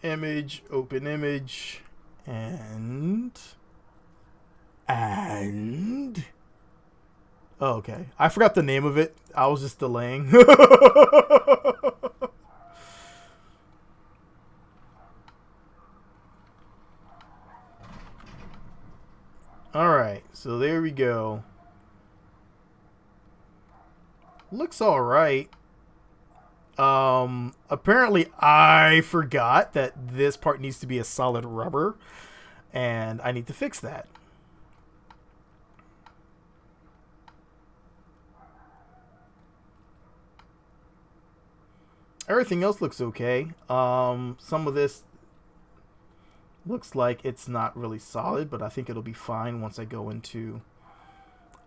image, open image, and oh, okay. I forgot the name of it. I was just delaying. Alright, so there we go. Looks alright. Apparently I forgot that this part needs to be a solid rubber, and I need to fix that. Everything else looks okay. Some of this looks like it's not really solid, but I think it'll be fine once I go into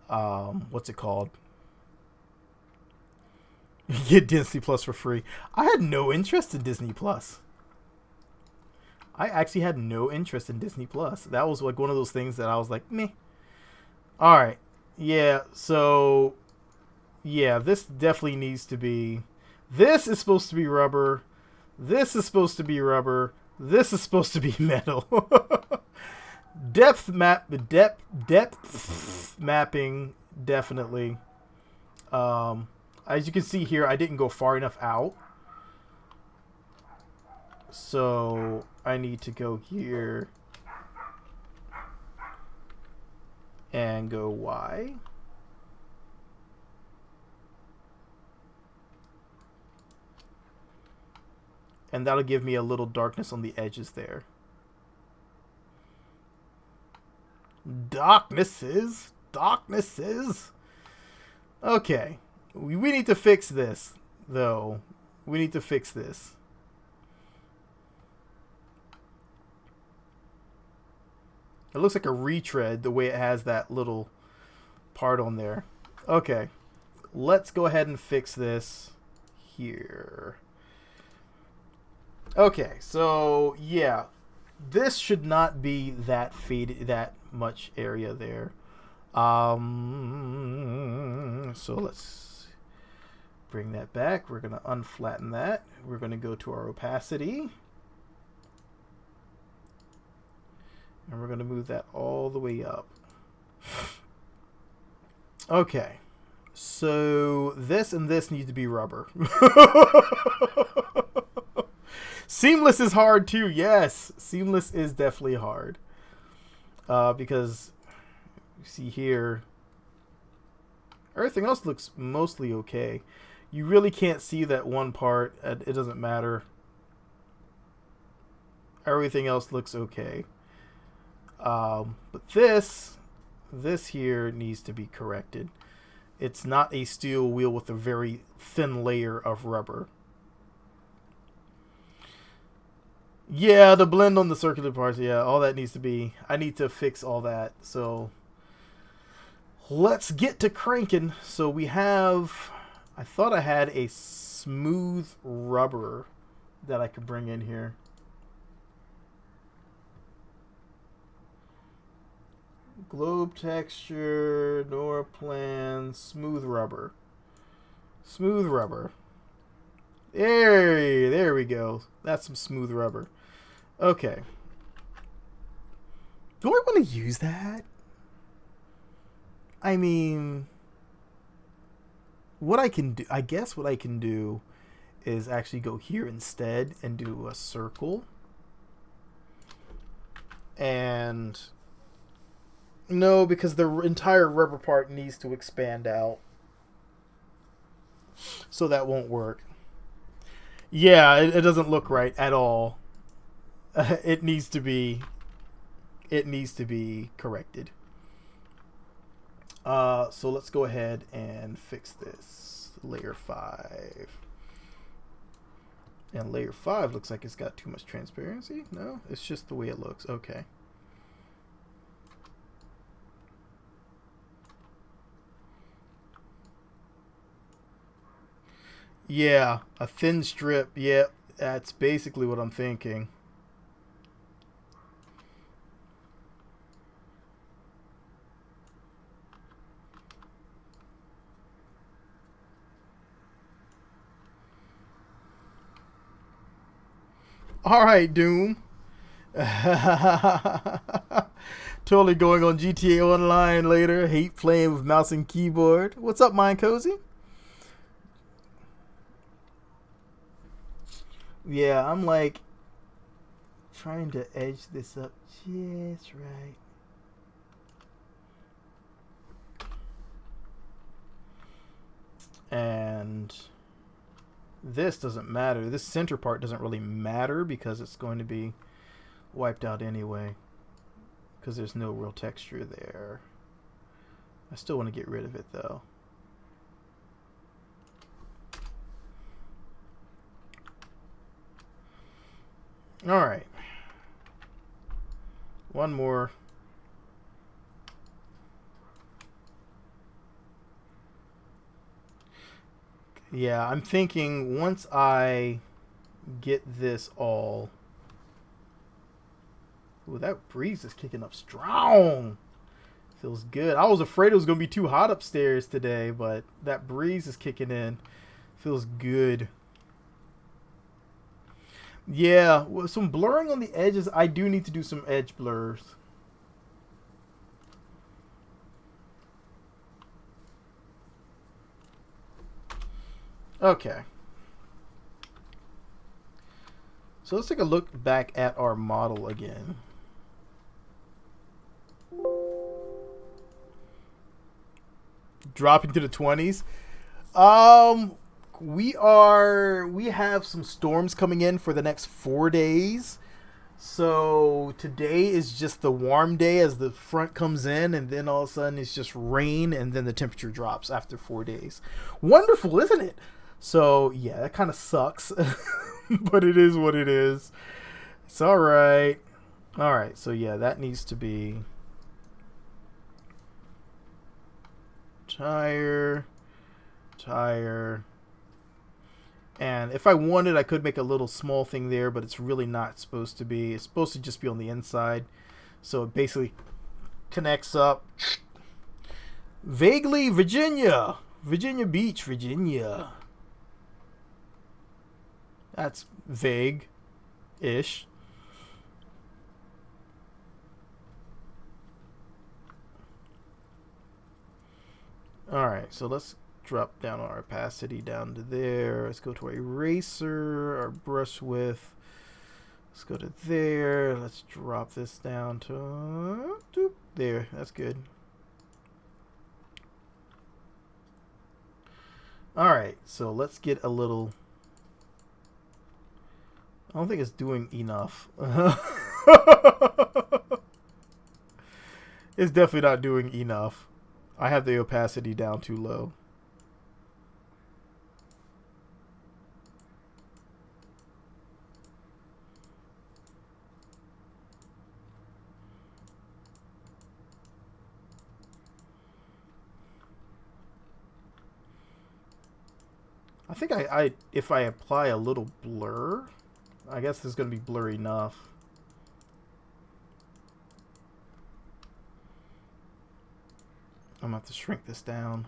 what's it called? Get Disney Plus for free. I had no interest in Disney Plus. I actually had no interest in Disney Plus. That was like one of those things that I was like, meh. Alright. Yeah, so yeah, this definitely needs to be. This is supposed to be rubber. This is supposed to be rubber. This is supposed to be metal. Depth mapping, definitely. As you can see here, I didn't go far enough out. So I need to go here and go Y. And that'll give me a little darkness on the edges there. Darknesses. Okay. We need to fix this, though. We need to fix this. It looks like a retread the way it has that little part on there. Okay. Let's go ahead and fix this here. Okay, so yeah, This should not be that faded, that much area there. So let's bring that back. We're going to unflatten that. We're going to go to our opacity. And we're going to move that all the way up. Okay. So this and this need to be rubber. Seamless is hard too. Yes, seamless is definitely hard. Because you see here, everything else looks mostly okay. You really can't see that one part. It doesn't matter. Everything else looks okay. But this here needs to be corrected. It's not a steel wheel with a very thin layer of rubber. Yeah, the blend on the circular parts, yeah, all that needs to be... I need to fix all that, so... Let's get to cranking. So we have... I thought I had a smooth rubber that I could bring in here. Globe texture, Norplan, smooth rubber. Smooth rubber. There we go. That's some smooth rubber. Okay. Do I want to use that? I mean, what I can do, I guess what I can do is actually go here instead and do a circle. And no, because the entire rubber part needs to expand out. So that won't work. Yeah, it doesn't look right at all. It needs to be corrected. So let's go ahead and fix this. Layer 5. And layer 5 looks like it's got too much transparency. No, it's just the way it looks. Okay. Yeah, a thin strip. Yep, that's basically what I'm thinking. Alright, Doom. Totally going on GTA Online later. Hate playing with mouse and keyboard. What's up, Mind Cozy? Yeah, I'm like trying to edge this up just right. And this doesn't matter. This center part doesn't really matter because it's going to be wiped out anyway. Because there's no real texture there. I still want to get rid of it though. Alright. One more. Yeah, I'm thinking once I get this all... Ooh, that breeze is kicking up strong. Feels good. I was afraid it was going to be too hot upstairs today, but that breeze is kicking in. Feels good. Yeah, with some blurring on the edges. I do need to do some edge blurs. Okay. So let's take a look back at our model again. Dropping to the 20s. We have some storms coming in for the next 4 days. So today is just the warm day as the front comes in, and then all of a sudden it's just rain, and then the temperature drops after 4 days. Wonderful, isn't it? So yeah, that kind of sucks, but it is what it is. It's all right. All right. So yeah, that needs to be tire. And if I wanted, I could make a little small thing there, but it's really not supposed to be. It's supposed to just be on the inside. So it basically connects up. Vaguely, Virginia. Virginia Beach, Virginia. That's vague-ish. Alright, so let's drop down our opacity down to there. Let's go to our eraser, our brush width. Let's go to there. Let's drop this down to there. That's good. Alright, so let's get a little... I don't think it's doing enough. It's definitely not doing enough. I have the opacity down too low. I think if I apply a little blur, I guess it's going to be blurry enough. I'm going to have to shrink this down.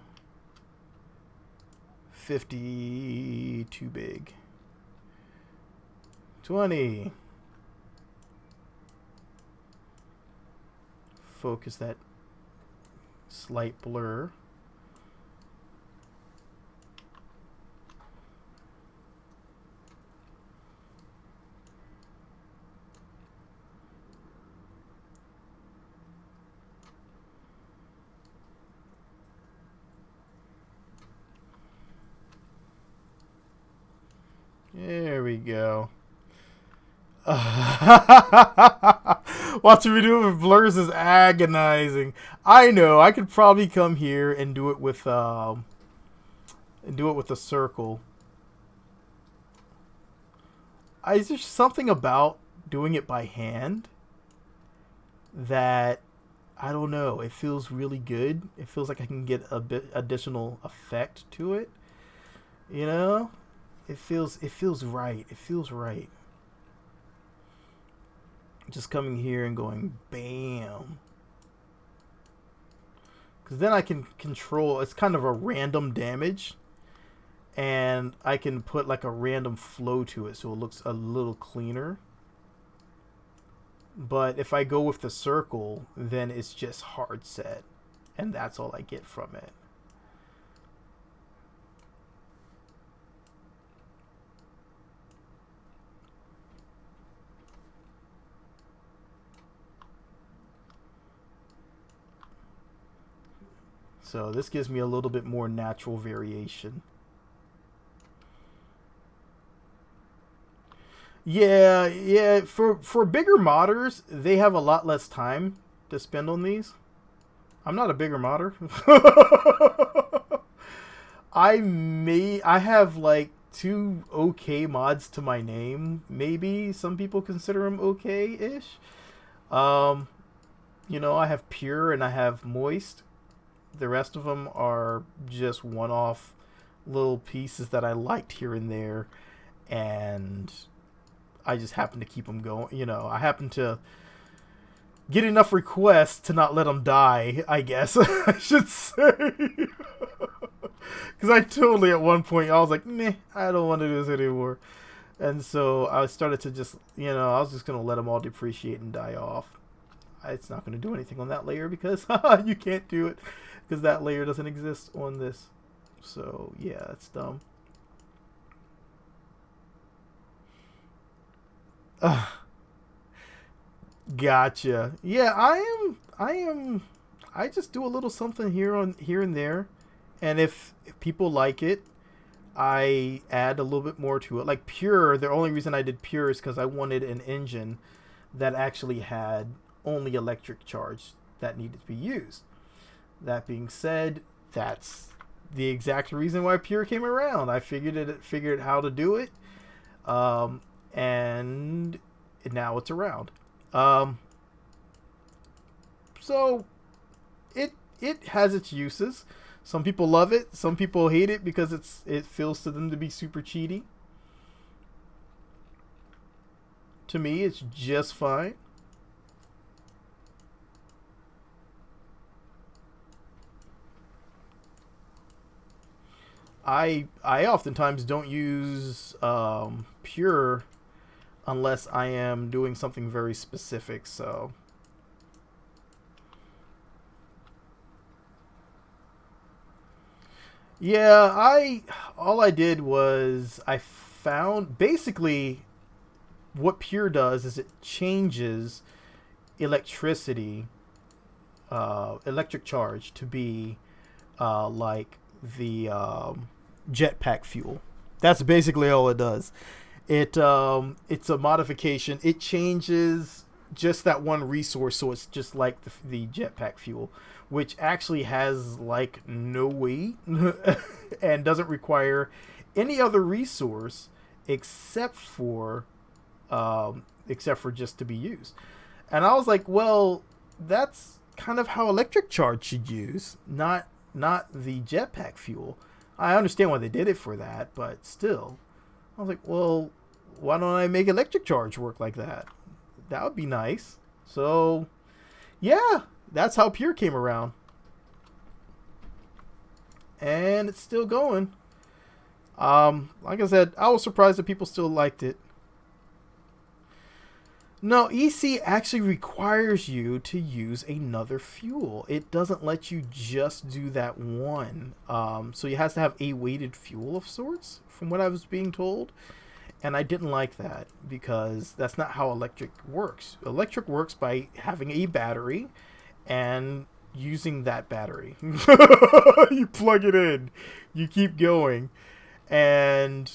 50, too big. 20. Focus that slight blur. There we go. Watching me do it with blurs is agonizing. I know. I could probably come here and do it with a circle. Is there something about doing it by hand that I don't know? It feels really good. It feels like I can get a bit additional effect to it. You know? It feels right. It feels right. Just coming here and going bam. Because then I can control, it's kind of a random damage. And I can put like a random flow to it so it looks a little cleaner. But if I go with the circle, then it's just hard set. And that's all I get from it. So this gives me a little bit more natural variation. Yeah. For bigger modders, they have a lot less time to spend on these. I'm not a bigger modder. I have like 2 okay mods to my name. Maybe some people consider them okay-ish. You know, I have pure and I have moist. The rest of them are just one-off little pieces that I liked here and there, and I just happen to keep them going. You know, I happen to get enough requests to not let them die, I guess I should say. Because I totally, at one point, I was like, meh, I don't want to do this anymore. And so I started to just, you know, I was just going to let them all depreciate and die off. It's not going to do anything on that layer because you can't do it. Because that layer doesn't exist on this. So, yeah, that's dumb. Gotcha. Yeah, I just do a little something here and there. And if people like it, I add a little bit more to it. Like pure, the only reason I did pure is because I wanted an engine that actually had only electric charge that needed to be used. That being said, that's the exact reason why pure came around. I figured how to do it, and now it's around. So it has its uses. Some people love it. Some people hate it because it feels to them to be super cheaty. To me, it's just fine. I oftentimes don't use pure unless I am doing something very specific. So yeah, I all I did was I found basically what pure does is it changes electricity, electric charge to be like the jetpack fuel. That's basically all it does. It's a modification. It changes just that one resource, so it's just like the jetpack fuel, which actually has like no weight and doesn't require any other resource except for just to be used. And I was like, well, that's kind of how electric charge should use, not the jetpack fuel. I understand why they did it for that, but still, I was like, well, why don't I make electric charge work like that? That would be nice. So, yeah, that's how Pure came around. And it's still going. Like I said, I was surprised that people still liked it. No, EC actually requires you to use another fuel. It doesn't let you just do that one. So you have to have a weighted fuel of sorts, from what I was being told. And I didn't like that because that's not how electric works. Electric works by having a battery and using that battery. You plug it in, you keep going. And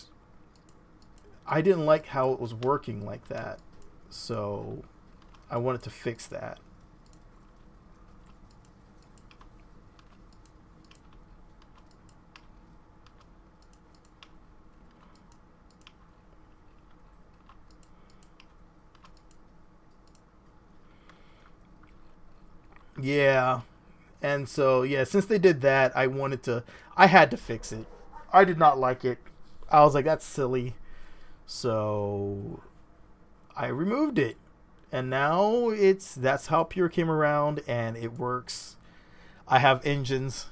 I didn't like how it was working like that. So I wanted to fix that. Yeah. And so, yeah, since they did that, I had to fix it. I did not like it. I was like, that's silly. So I removed it. And now that's how Pure came around and it works. I have engines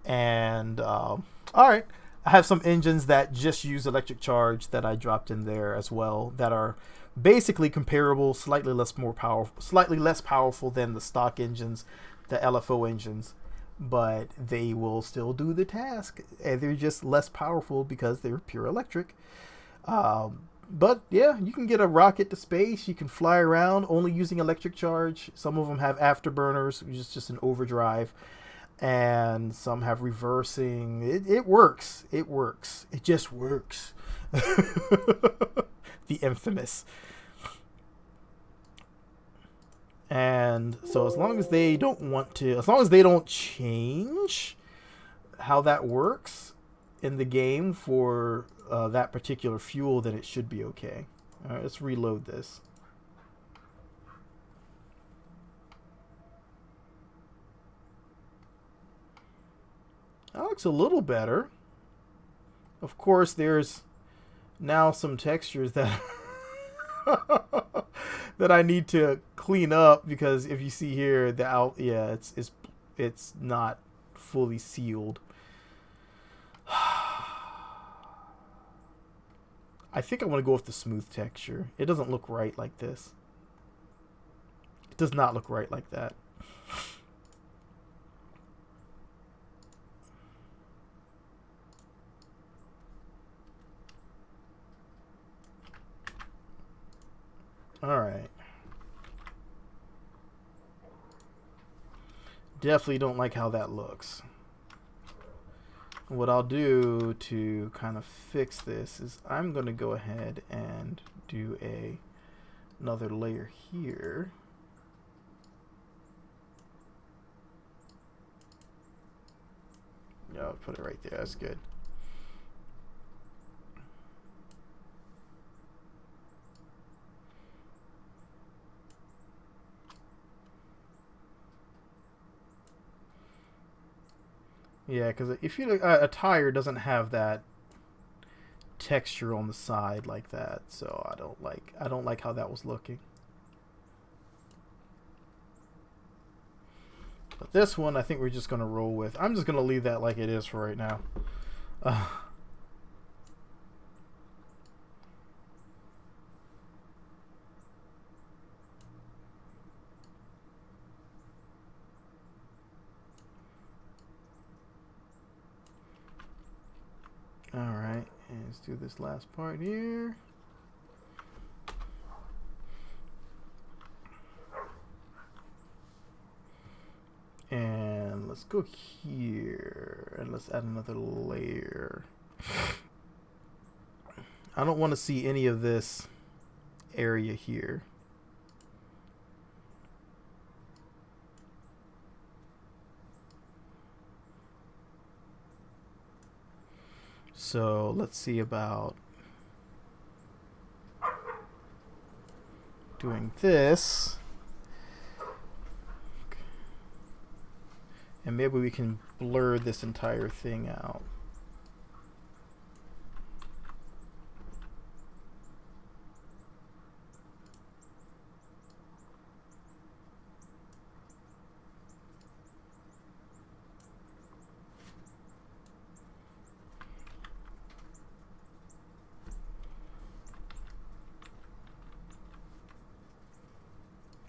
and, all right. I have some engines that just use electric charge that I dropped in there as well that are basically comparable, slightly less powerful than the stock engines, the LFO engines, but they will still do the task. And they're just less powerful because they're pure electric. But yeah, you can get a rocket to space. You can fly around only using electric charge. Some of them have afterburners, which is just an overdrive, and some have reversing. It works. It works. It just works. The infamous. And so as long as they don't change how that works in the game for that particular fuel, then it should be okay. All right, let's reload this. That looks a little better. Of course, there's now some textures that that I need to clean up because if you see here, it's not fully sealed. I think I want to go with the smooth texture. It doesn't look right like this. It does not look right like that. All right. Definitely don't like how that looks. What I'll do to kind of fix this is I'm going to go ahead and do another layer here. Yeah, I'll put it right there. That's good. Yeah, because if you a tire doesn't have that texture on the side like that, so I don't like how that was looking. But this one, I think we're just gonna roll with. I'm just gonna leave that like it is for right now. Alright, and let's do this last part here. And let's go here, and let's add another layer. I don't want to see any of this area here. So let's see about doing this. And maybe we can blur this entire thing out.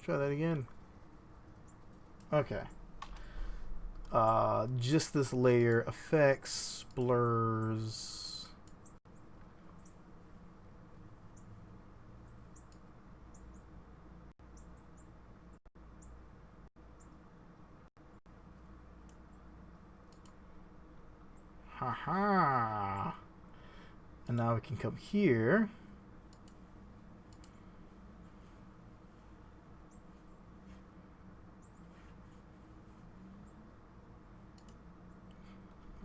Try that again. Okay. Just this layer, effects, blurs. Haha. And now we can come here.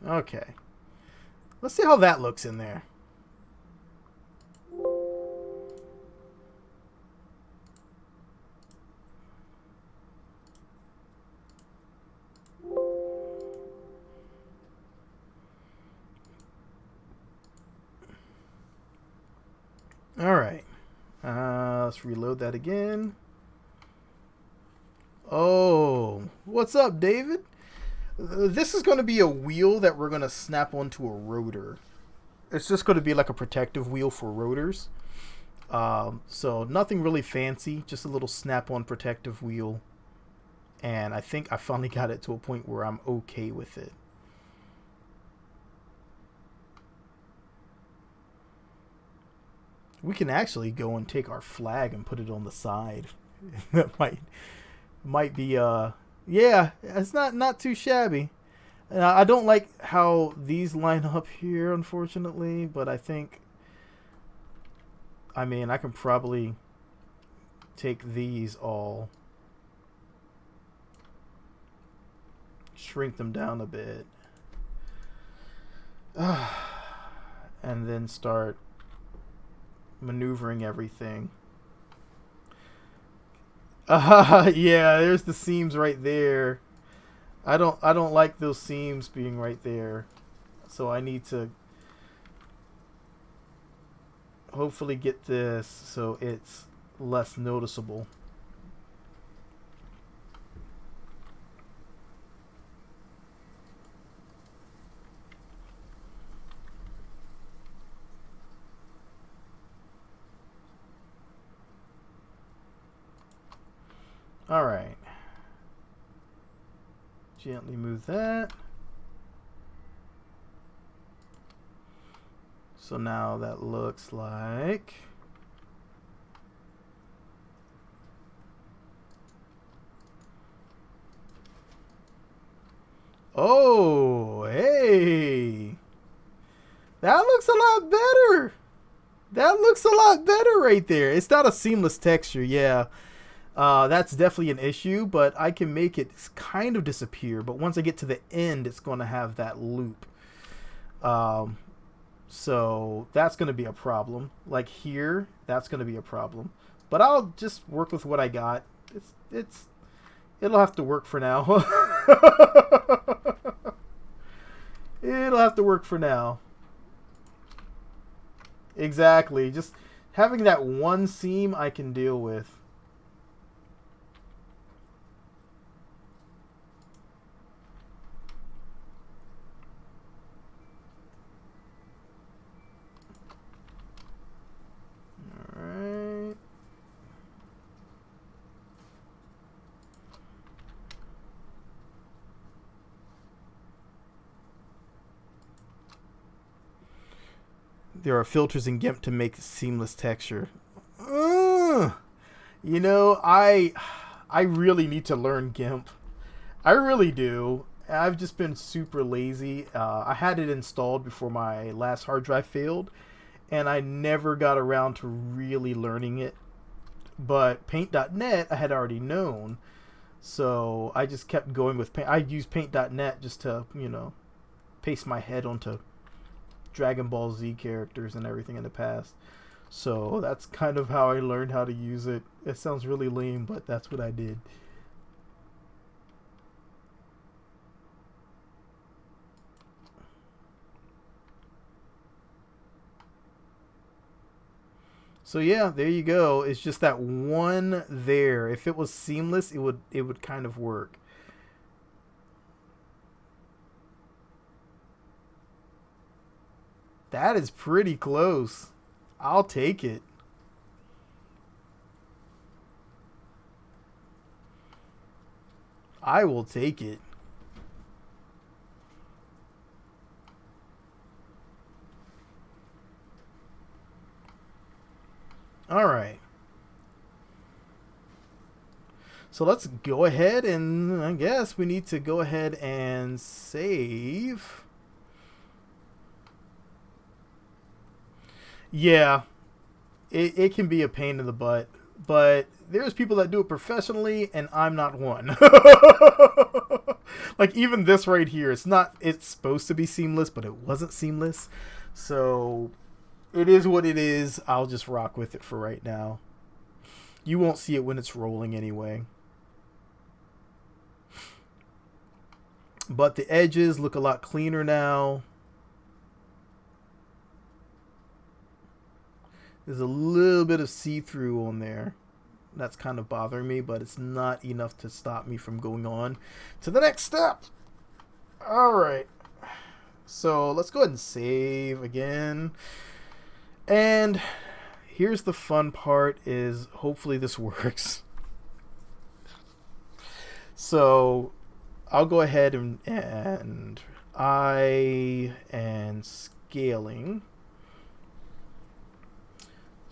Okay. Let's see how that looks in there. All right. Let's reload that again. Oh, what's up, David? This is going to be a wheel that we're going to snap onto a rotor. It's just going to be like a protective wheel for rotors. So nothing really fancy, just a little snap-on protective wheel. And I think I finally got it to a point where I'm okay with it. We can actually go and take our flag and put it on the side. That might be yeah, it's not too shabby. I don't like how these line up here, unfortunately, but I think, I mean, I can probably take these all, shrink them down a bit, and then start maneuvering everything. Yeah, there's the seams right there. I don't like those seams being right there. So I need to hopefully get this so it's less noticeable. All right. Gently move that. So now that looks like oh, hey. That looks a lot better. That looks a lot better right there. It's not a seamless texture, yeah. That's definitely an issue, but I can make it kind of disappear. But once I get to the end, it's going to have that loop. So that's going to be a problem. Like here, that's going to be a problem. But I'll just work with what I got. It'll have to work for now. It'll have to work for now. Exactly. Just having that one seam I can deal with. Alright. There are filters in GIMP to make seamless texture. You know, I really need to learn GIMP. I really do. I've just been super lazy. I had it installed before my last hard drive failed, and I never got around to really learning it. But Paint.net I had already known, so I just kept going with Paint. I used Paint.net just to, you know, paste my head onto Dragon Ball Z characters and everything in the past. So that's kind of how I learned how to use it. It sounds really lame, but that's what I did. So yeah, there you go. It's just that one there. If it was seamless, it would kind of work. That is pretty close. I'll take it. I will take it. All right. So let's go ahead and I guess we need to go ahead and save. Yeah, it can be a pain in the butt, but there's people that do it professionally, and I'm not one. Like even this right here, it's supposed to be seamless, but it wasn't seamless. So it is what it is. I'll just rock with it for right now. You won't see it when it's rolling anyway. But the edges look a lot cleaner now. There's a little bit of see-through on there. That's kind of bothering me, but it's not enough to stop me from going on to the next step. All right. So let's go ahead and save again. And here's the fun part is hopefully this works. So I'll go ahead and scaling.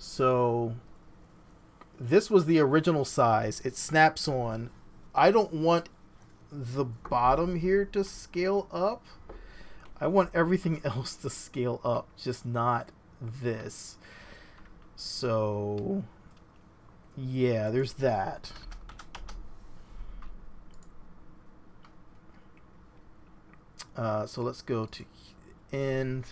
So this was the original size. It snaps on. I don't want the bottom here to scale up. I want everything else to scale up, just not this. So yeah, there's that. So let's go to end.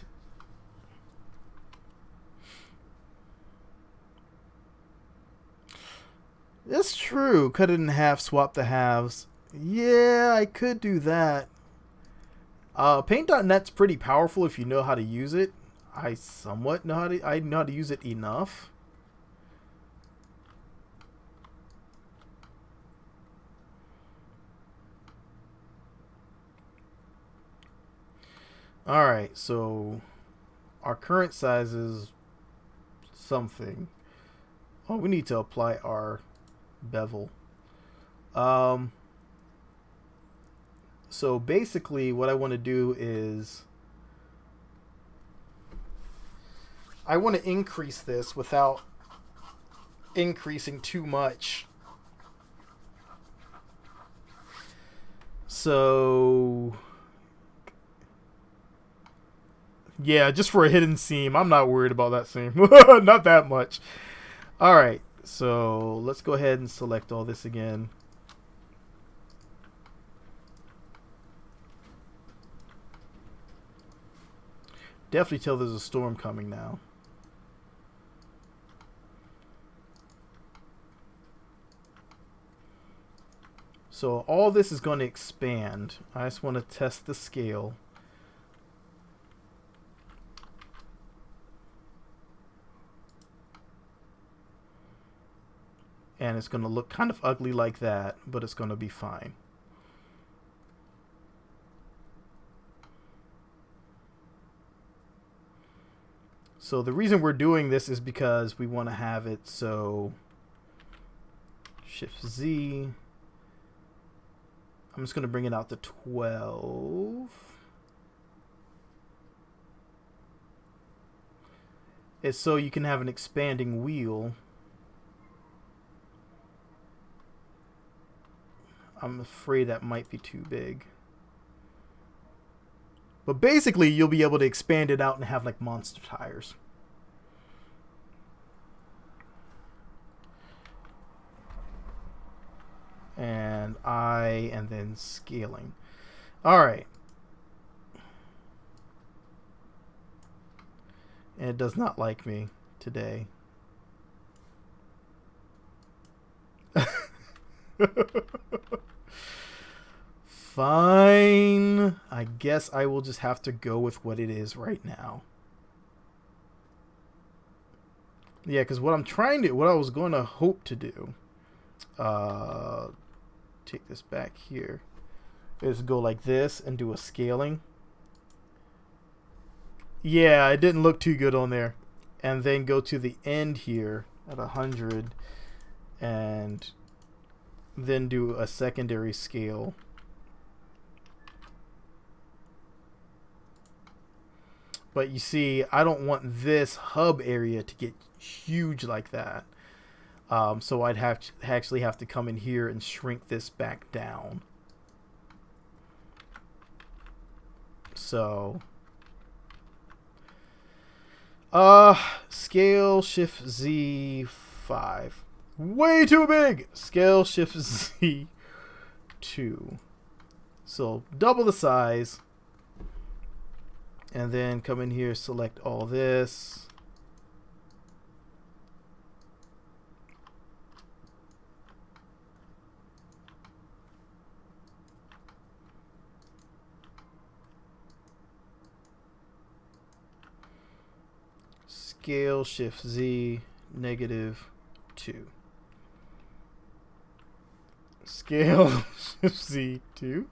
That's true. Cut it in half, swap the halves. Yeah, I could do that. Paint.net's pretty powerful if you know how to use it. I somewhat know I know how to use it enough. Alright, so our current size is something. Oh, we need to apply our bevel. So basically what I want to do is I want to increase this without increasing too much. So yeah, just for a hidden seam. I'm not worried about that seam. Not that much. Alright, so let's go ahead and select all this again. Definitely tell there's a storm coming now. So all this is going to expand. I just want to test the scale. And it's going to look kind of ugly like that, but it's going to be fine. So the reason we're doing this is because we want to have it so Shift Z. I'm just going to bring it out to 12. It's so you can have an expanding wheel. I'm afraid that might be too big. But basically, you'll be able to expand it out and have like monster tires. And then scaling. All right. And it does not like me today. Fine. I guess I will just have to go with what it is right now. Yeah, because what I was going to hope to do, take this back here, is go like this and do a scaling. Yeah, it didn't look too good on there. And then go to the end here at 100 and then do a secondary scale. But you see, I don't want this hub area to get huge like that. So I'd actually have to come in here and shrink this back down. So scale Shift Z 5. Way too big. Scale Shift Z 2. So double the size. And then come in here, select all this. Scale Shift Z -2. Scale Shift Z 2.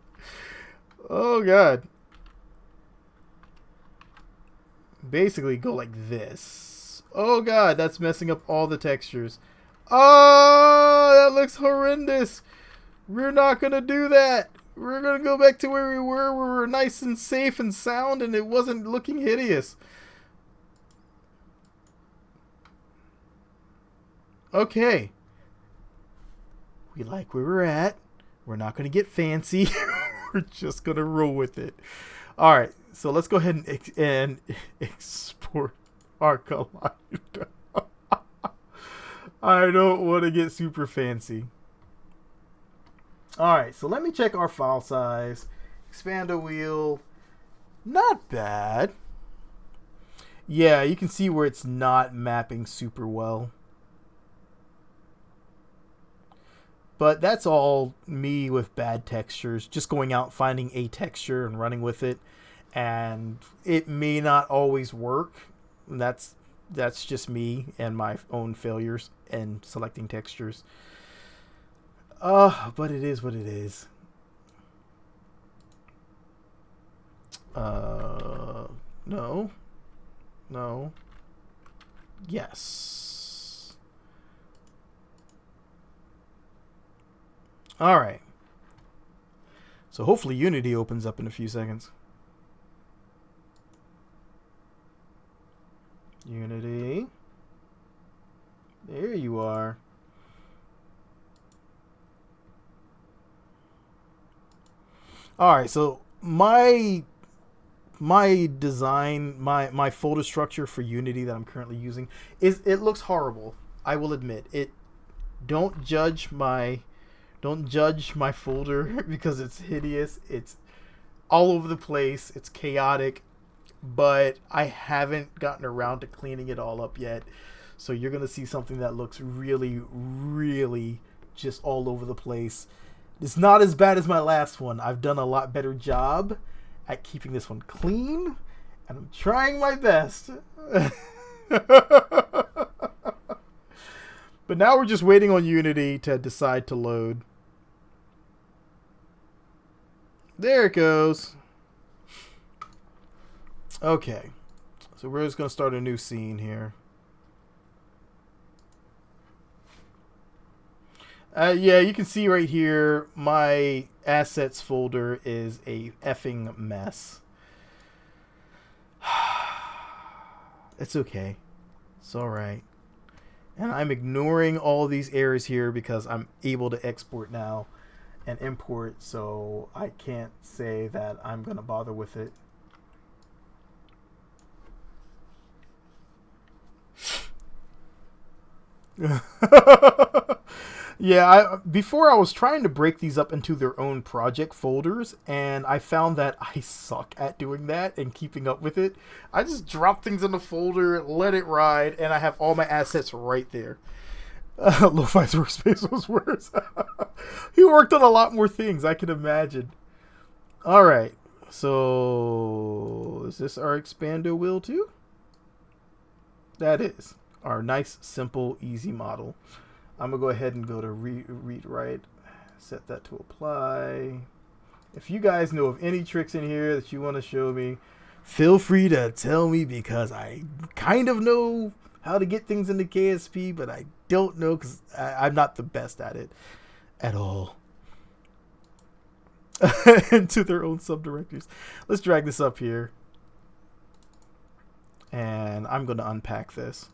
Oh God. Basically go like this. Oh God, that's messing up all the textures. Oh, that looks horrendous. We're not gonna do that. We're gonna go back to where we were nice and safe and sound, and it wasn't looking hideous. Okay. We like where we're at. We're not gonna get fancy. We're just gonna roll with it. All right, so let's go ahead and export our collider. I don't want to get super fancy. All right, so let me check our file size. Expand a wheel. Not bad. Yeah, you can see where it's not mapping super well. But that's all me with bad textures, just going out, finding a texture and running with it. And it may not always work. That's just me and my own failures and selecting textures. But it is what it is. No. Yes. All right. So hopefully Unity opens up in a few seconds. Unity. There you are. All right, so my design, my folder structure for Unity that I'm currently using it looks horrible. I will admit it. Don't judge my folder because it's hideous. It's all over the place. It's chaotic, but I haven't gotten around to cleaning it all up yet. So you're going to see something that looks really, really just all over the place. It's not as bad as my last one. I've done a lot better job at keeping this one clean, and I'm trying my best. But now we're just waiting on Unity to decide to load. There it goes. Okay. So we're just going to start a new scene here. Yeah, you can see right here, my assets folder is a effing mess. It's okay. It's alright. And I'm ignoring all of these errors here because I'm able to export now and import, so I can't say that I'm going to bother with it. Yeah, before I was trying to break these up into their own project folders, and I found that I suck at doing that and keeping up with it. I just drop things in the folder, let it ride, and I have all my assets right there. Lo-Fi's workspace was worse. He worked on a lot more things, I can imagine. Alright, so is this our expander wheel too? That is our nice, simple, easy model. I'm going to go ahead and go to read write, set that to apply. If you guys know of any tricks in here that you want to show me, feel free to tell me, because I kind of know how to get things into KSP, but I don't know because I'm not the best at it at all. Into their own subdirectories. Let's drag this up here. And I'm going to unpack this,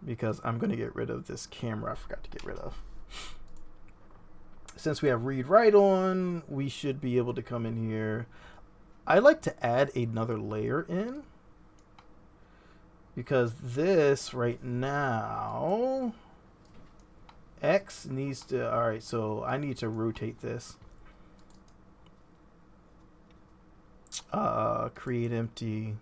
because I'm going to get rid of this camera I forgot to get rid of. Since we have read write on, we should be able to come in here. I like to add another layer in, because this right now, X needs to, all right, so I need to rotate this. Create empty.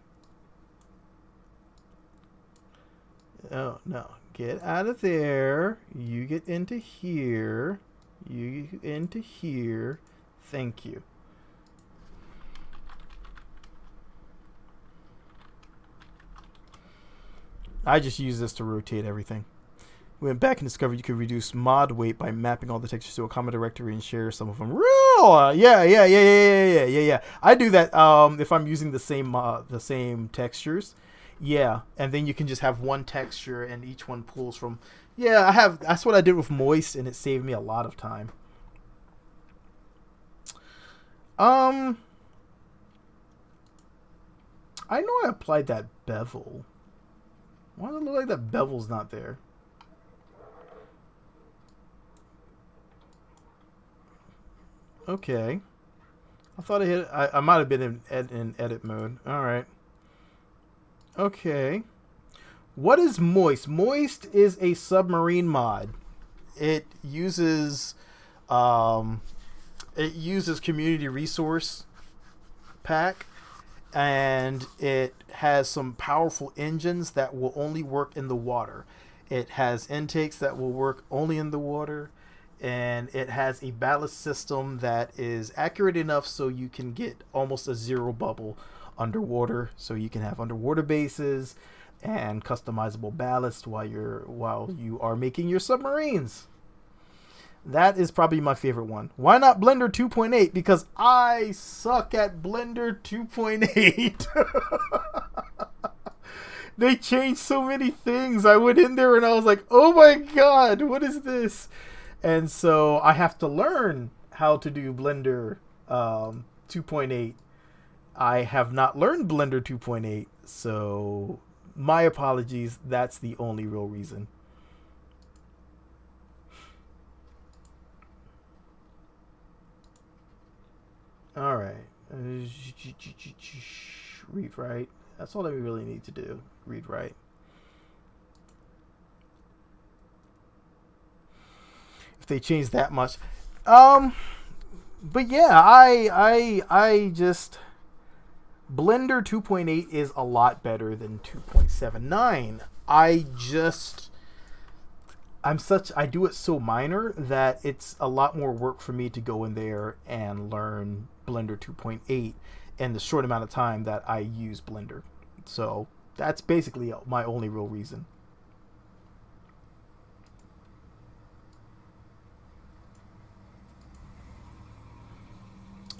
Oh, no. Get out of there. You get into here. You get into here. Thank you. I just use this to rotate everything. We went back and discovered you could reduce mod weight by mapping all the textures to a common directory and share some of them. Real? Yeah. I do that if I'm using the same textures. Yeah, and then you can just have one texture and each one pulls from. Yeah, that's what I did with moist, and it saved me a lot of time. I know I applied that bevel. Why does it look like that bevel's not there? Okay. I thought I might have been in edit mode. All right. Okay. What is moist? Moist is a submarine mod. It uses community resource pack, and it has some powerful engines that will only work in the water. It has intakes that will work only in the water, and it has a ballast system that is accurate enough so you can get almost a zero bubble underwater, so you can have underwater bases and customizable ballast while you are making your submarines. That is probably my favorite one. Why not Blender 2.8? Because I suck at Blender 2.8. They changed so many things. I went in there and I was like, oh my god, what is this? And so I have to learn how to do Blender 2.8. I have not learned Blender 2.8, so my apologies. That's the only real reason. All right. Read write. That's all that we really need to do. Read write. If they change that much, but yeah, I just. Blender 2.8 is a lot better than 2.79. I do it so minor that it's a lot more work for me to go in there and learn Blender 2.8 in the short amount of time that I use Blender. So that's basically my only real reason.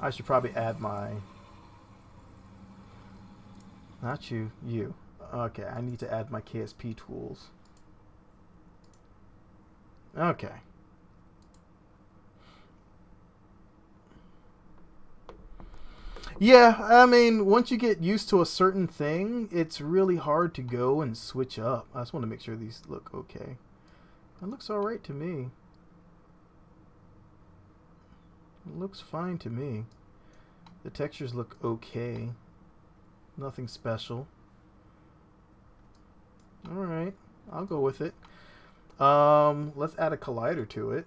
I should probably add my... Not you, you. Okay, I need to add my KSP tools. Okay. Yeah, I mean, once you get used to a certain thing, it's really hard to go and switch up. I just want to make sure these look okay. That looks alright to me. It looks fine to me. The textures look okay. Nothing special. Alright, I'll go with it. Let's add a collider to it.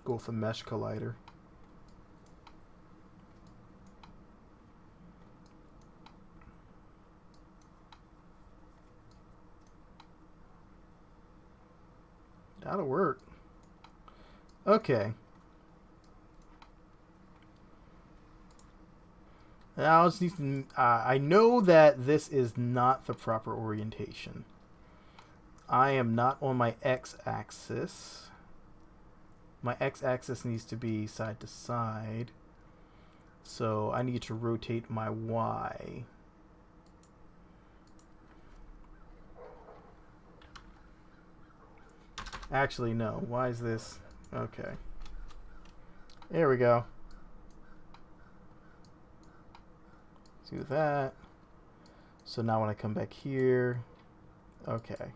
Go with a mesh collider. That'll work. Okay. Now I know that this is not the proper orientation. I am not on my x-axis. My x-axis needs to be side to side. So I need to rotate my y. Actually, no. Why is this? Okay. There we go. Do that. So now when I come back here, okay,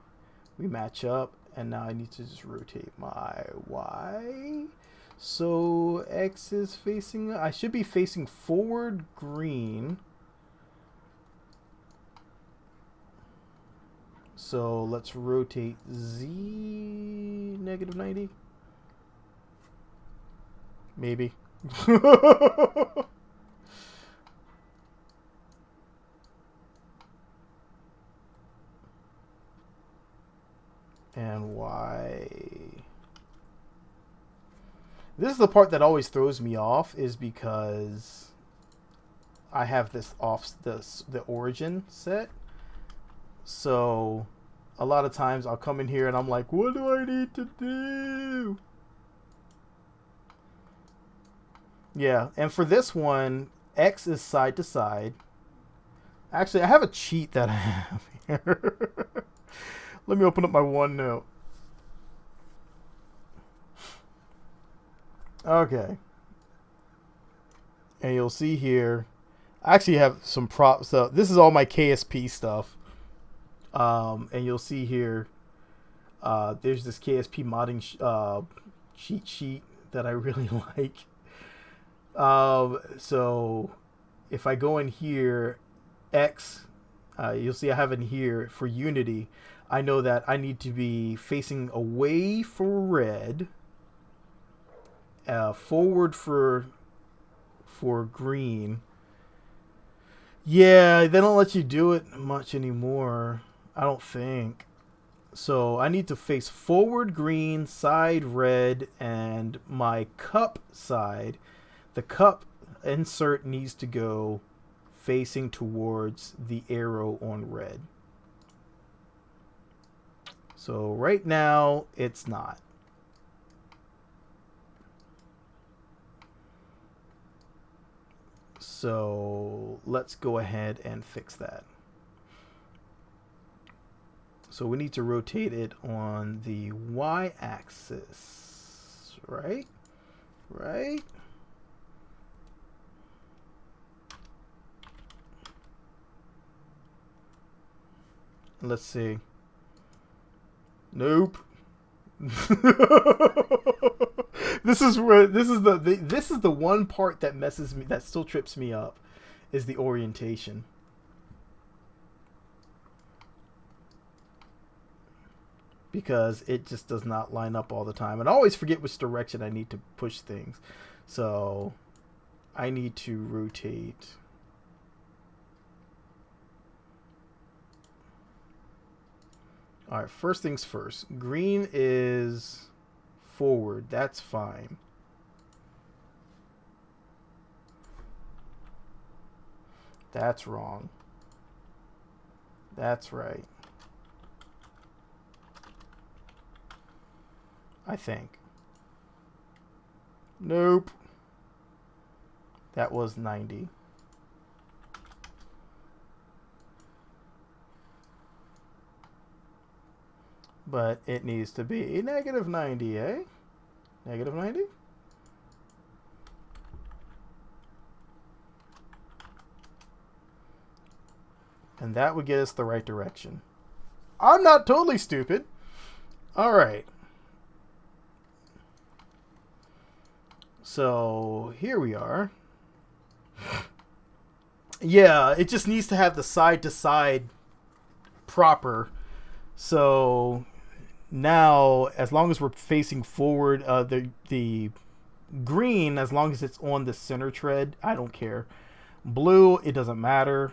we match up, and now I need to just rotate my y. So X is facing, I should be facing forward green. So let's rotate Z -90. Maybe. And Y. This is the part that always throws me off, is because I have this the origin set. So a lot of times I'll come in here and I'm like, what do I need to do? Yeah, and for this one, X is side to side. Actually, I have a cheat that I have here. Let me open up my OneNote. Okay. And you'll see here, I actually have some props. So this is all my KSP stuff. And you'll see here, there's this KSP modding cheat sheet that I really like. So if I go in here, X, you'll see I have in here for Unity. I know that I need to be facing away for red, forward for green. Yeah, they don't let you do it much anymore, I don't think. So I need to face forward green, side red, and my cup side. The cup insert needs to go facing towards the arrow on red. So right now, it's not. So let's go ahead and fix that. So we need to rotate it on the y-axis, right? Right? Let's see. Nope. This is the one part that messes me, that still trips me up, is the orientation. Because it just does not line up all the time, and I always forget which direction I need to push things. So I need to rotate. All right, first things first. Green is forward. That's fine. That's wrong. That's right. I think. Nope. That was 90. But it needs to be negative 90, eh? Negative 90? And that would get us the right direction. I'm not totally stupid. All right. So here we are. Yeah, it just needs to have the side to side proper. So now, as long as we're facing forward, the green, as long as it's on the center tread, I don't care. Blue, it doesn't matter.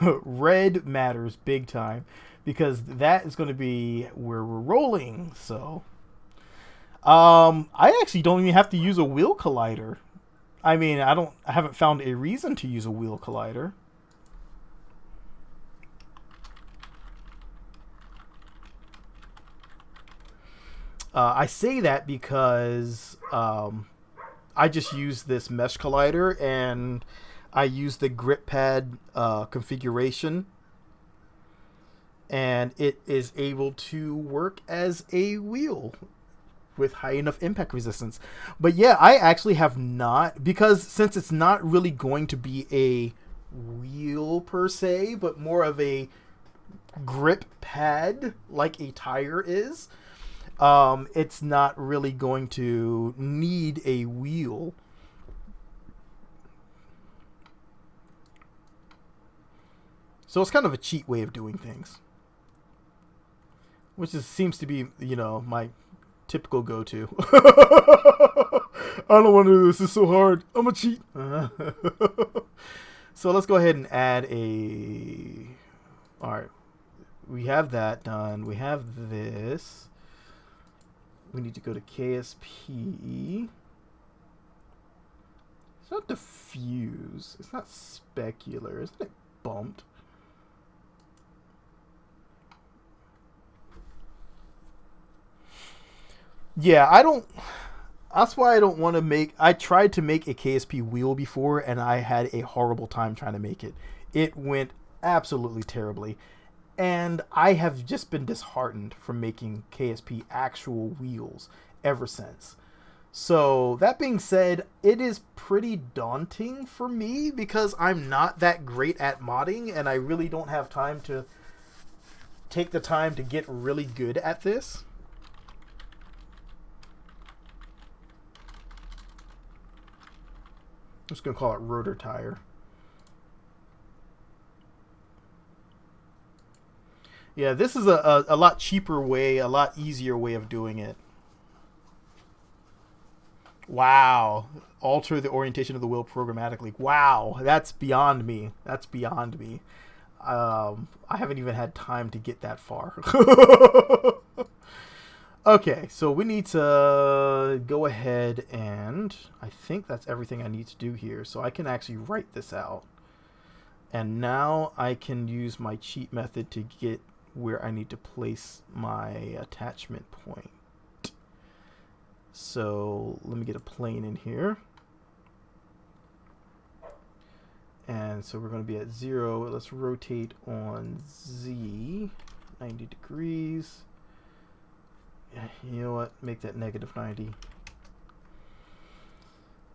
Red matters big time because that is going to be where we're rolling. So, I actually don't even have to use a wheel collider. I mean, I haven't found a reason to use a wheel collider. I say that because I just use this mesh collider and I use the grip pad configuration, and it is able to work as a wheel with high enough impact resistance. But yeah, I actually have not, because since it's not really going to be a wheel per se, but more of a grip pad like a tire is, it's not really going to need a wheel. So it's kind of a cheat way of doing things, which seems to be, my typical go-to. I don't want to do this. It's so hard. I'm a cheat. So let's go ahead and add a... All right. We have that done. We have this. We need to go to KSP. It's not diffuse. It's not specular. Isn't it bumped? Yeah, I don't... That's why I don't want to make... I tried to make a KSP wheel before, and I had a horrible time trying to make it. It went absolutely terribly. And I have just been disheartened from making KSP actual wheels ever since. So, that being said, it is pretty daunting for me because I'm not that great at modding, and I really don't have time to take the time to get really good at this. I'm just going to call it rotor tire. Yeah, this is a lot cheaper way, a lot easier way of doing it. Wow. Alter the orientation of the wheel programmatically. Wow. That's beyond me. That's beyond me. I haven't even had time to get that far. Okay, so we need to go ahead and I think that's everything I need to do here. So I can actually write this out. And now I can use my cheat method to get where I need to place my attachment point. So let me get a plane in here. And so we're going to be at 0. Let's rotate on Z 90 degrees. You know what? Make that negative 90.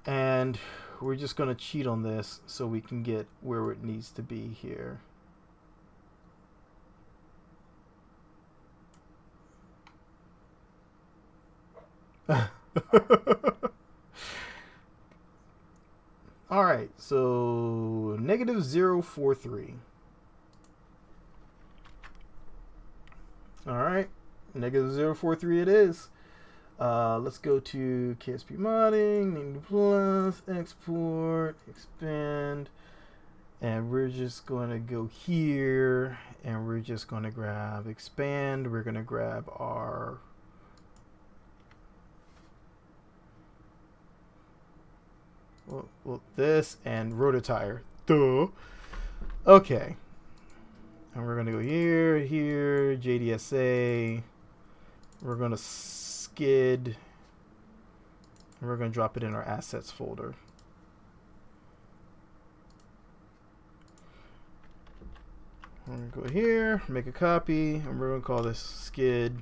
And we're just going to cheat on this so we can get where it needs to be here. All right, so negative 043. All right, negative 043 it is. Let's go to KSP modding, new plus, export, expand, and we're just going to go here, and we're just going to grab expand. We're going to grab our well, this and rotor tire. Duh. Okay. And we're going to go here, here, JDSA. We're going to skid. And we're going to drop it in our assets folder. We're going to go here, make a copy, and we're going to call this skid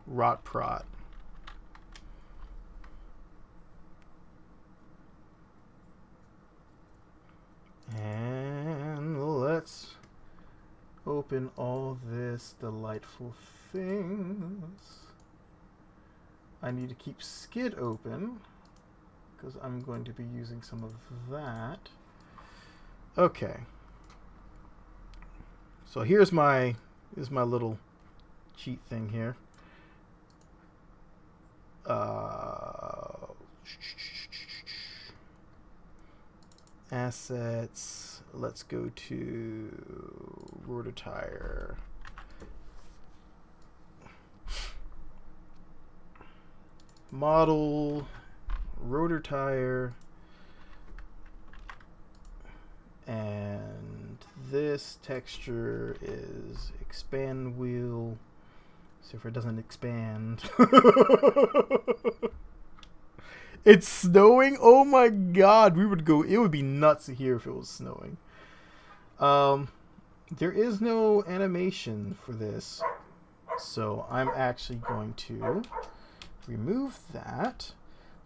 rot prot. And let's open all this delightful things. I need to keep skid open because I'm going to be using some of that. Okay. So here's my little cheat thing here. Assets. Let's go to rotor tire. Model rotor tire, and this texture is expand wheel. So if it doesn't expand. It's snowing. Oh my god, it would be nuts here if it was snowing. There is no animation for this, so I'm actually going to remove that.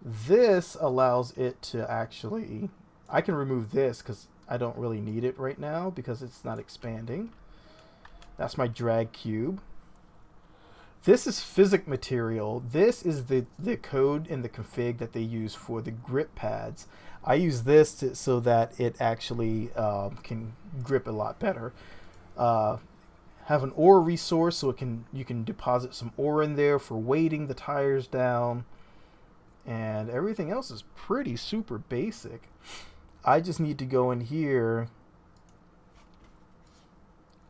This allows it to actually, I can remove this because I don't really need it right now because it's not expanding. That's my drag cube. This is physic material. This is the code and the config that they use for the grip pads. I use this so that it actually can grip a lot better. Have an ore resource so you can deposit some ore in there for weighting the tires down. And everything else is pretty super basic. I just need to go in here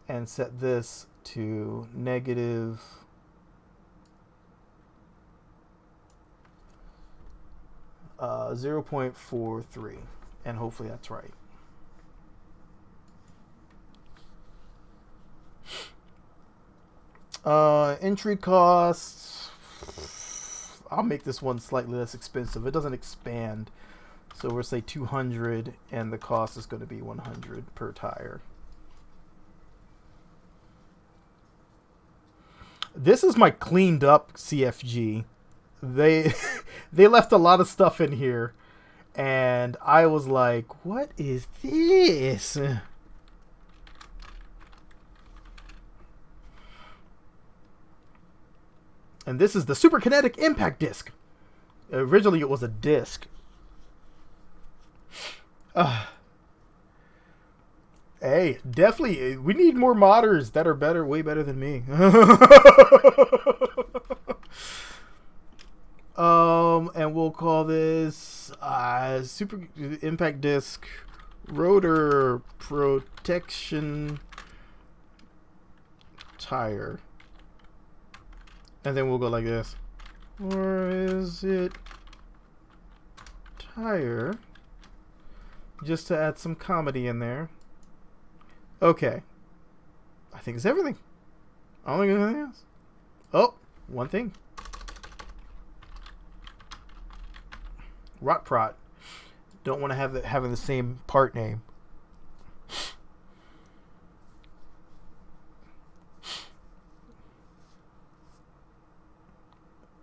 and set this to negative 0.43, and hopefully that's right. Entry costs, I'll make this one slightly less expensive. It doesn't expand, so we'll say 200, and the cost is going to be 100 per tire. This is my cleaned up CFG. They left a lot of stuff in here, and I was like, what is this? And this is the superkinetic impact disc. Originally it was a disc. Hey, definitely we need more modders that are better, way better than me. And we'll call this super impact disc rotor protection tire. And then we'll go like this. Or is it tire? Just to add some comedy in there. Okay. I think it's everything. I don't think there's anything else. Oh, one thing. Rot prot. Don't want to have having the same part name.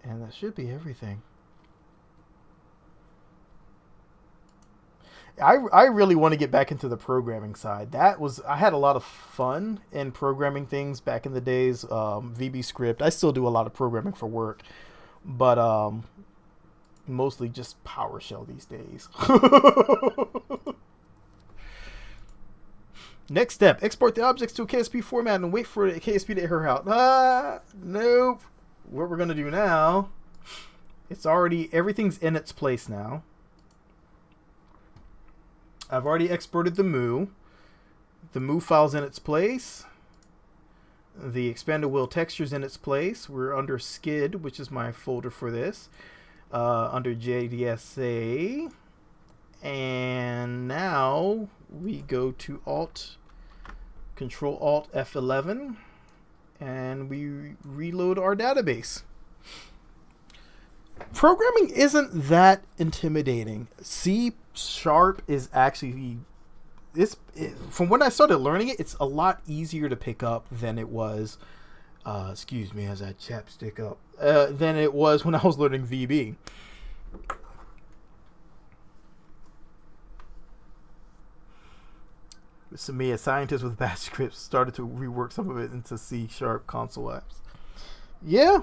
And that should be everything. I really want to get back into the programming side. I had a lot of fun in programming things back in the days. VB script. I still do a lot of programming for work, but mostly just PowerShell these days. Next step: export the objects to a KSP format and wait for the KSP to error out. Nope. What we're gonna do now? Everything's in its place now. I've already exported the moo. The moo file's in its place. The expanded wheel texture's in its place. We're under skid, which is my folder for this. Under JDSA. And now we go to Control Alt F11. and we reload our database. Programming isn't that intimidating. C# is actually from when I started learning it, it's a lot easier to pick up than it was. Excuse me, as I chapstick up. Than it was when I was learning VB. So me, a scientist with Bash scripts, started to rework some of it into C# console apps. Yeah.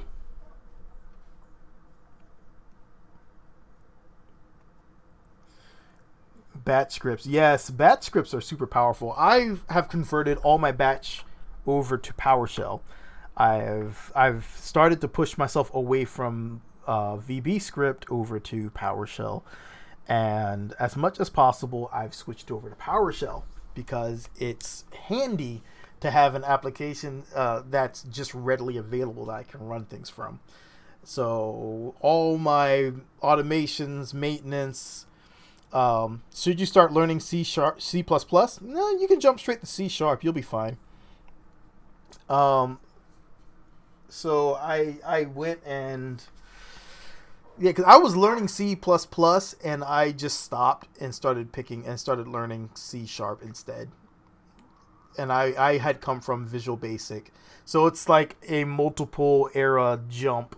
Batch scripts. Yes, batch scripts are super powerful. I have converted all my batch over to PowerShell. I've started to push myself away from VB script over to PowerShell, and as much as possible, I've switched over to PowerShell because it's handy to have an application that's just readily available that I can run things from. So all my automations, maintenance. Should you start learning C++? No, you can jump straight to C#. You'll be fine. So I went and because I was learning C++ and I just stopped and started learning C# instead. And I had come from Visual Basic, so it's like a multiple era jump.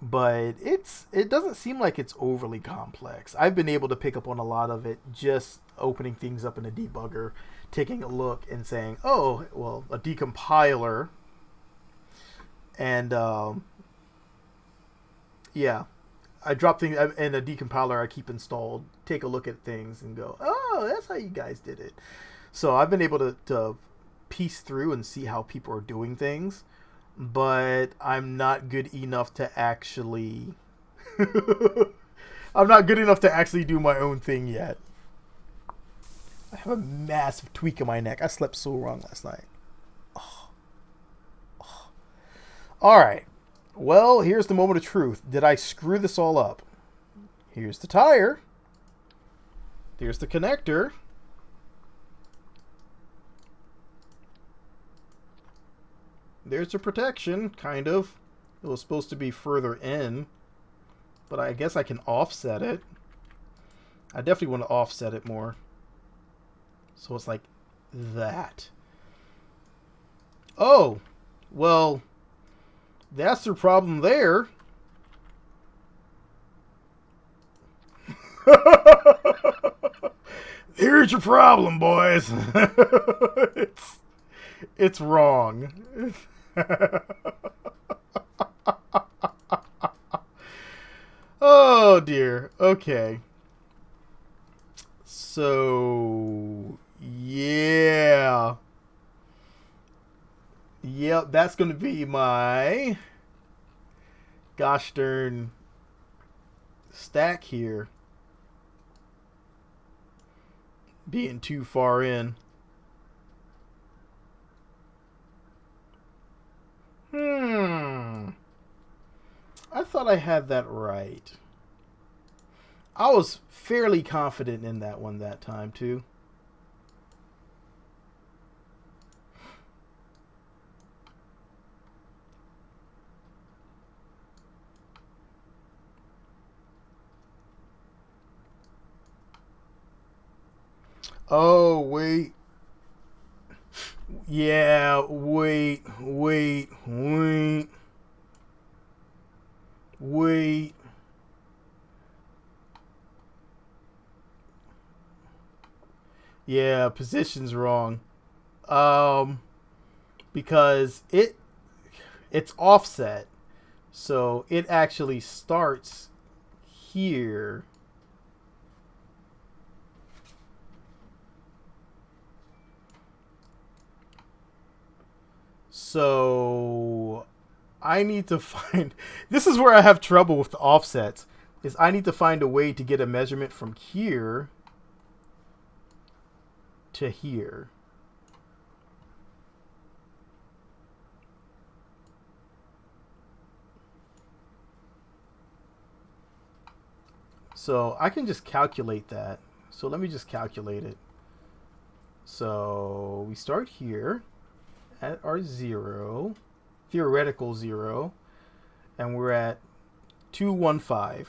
But it doesn't seem like it's overly complex. I've been able to pick up on a lot of it just opening things up in a debugger, taking a look and saying, oh, well, a decompiler. And yeah, I drop things in a decompiler I keep installed, take a look at things and go, oh, that's how you guys did it. So I've been able to piece through and see how people are doing things, but I'm not good enough to actually I'm not good enough to actually do my own thing yet. I have a massive tweak in my neck. I slept so wrong last night. Oh. Oh. All right. Well, here's the moment of truth. Did I screw this all up? Here's the tire. Here's the connector. There's the protection, kind of. It was supposed to be further in, but I guess I can offset it. I definitely want to offset it more. So it's like that. Oh, well, that's the problem there. Here's your problem, boys. It's wrong. Oh dear. Okay. So yeah. Yep, that's gonna be my gosh darn stack here. Being too far in. I thought I had that right. I was fairly confident in that one that time, too. Oh, wait. Yeah, wait. Yeah, position's wrong. Because it's offset. So it actually starts here. So I need to find... This is where I have trouble with the offsets. Is I need to find a way to get a measurement from here to here. So I can just calculate that. So let me just calculate it. So we start here at our 0, theoretical 0, and we're at 215.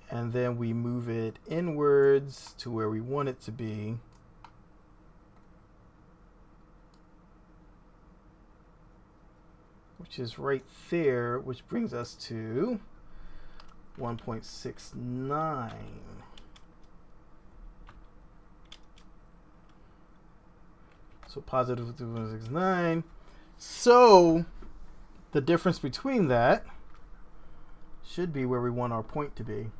And then we move it inwards to where we want it to be. Which is right there, which brings us to 1.69. So positive 2.69. So the difference between that should be where we want our point to be.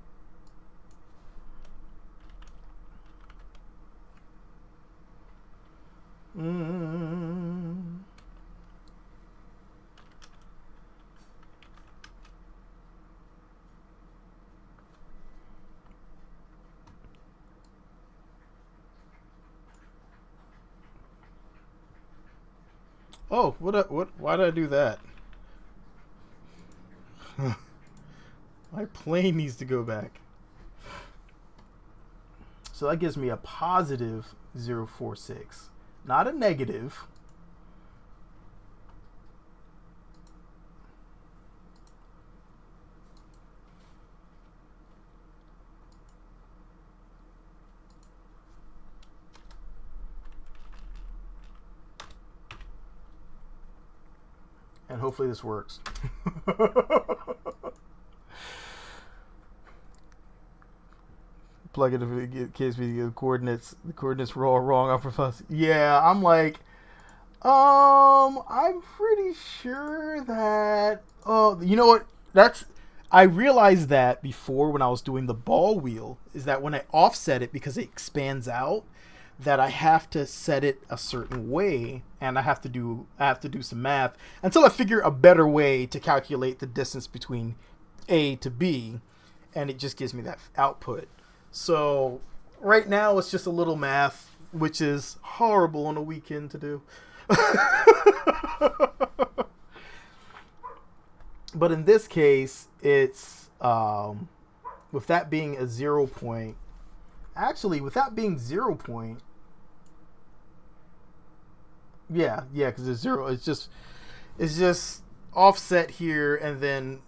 Oh, why did I do that? My plane needs to go back. So that gives me a positive 0.46, not a negative. And hopefully this works. Plug it if it gives me the coordinates. The coordinates were all wrong. I'm professor. Yeah, I'm like, I'm pretty sure that. Oh, you know what? I realized that before when I was doing the ball wheel, is that when I offset it because it expands out, that I have to set it a certain way, and I have to do some math until I figure a better way to calculate the distance between A to B, and it just gives me that output. So right now it's just a little math, which is horrible on a weekend to do. But in this case, it's with that being a 0 point. Actually, with that being 0 point, yeah, because it's 0. It's just offset here and then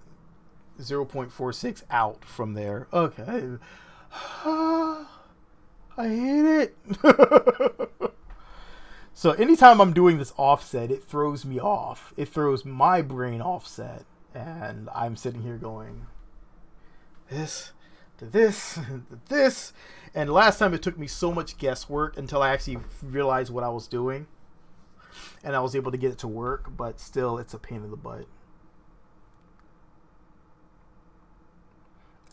0.46 out from there. Okay, I hate it. So anytime I'm doing this offset, it throws me off. It throws my brain offset, and I'm sitting here going, this to this to this. And last time it took me so much guesswork until I actually realized what I was doing, and I was able to get it to work, but still it's a pain in the butt.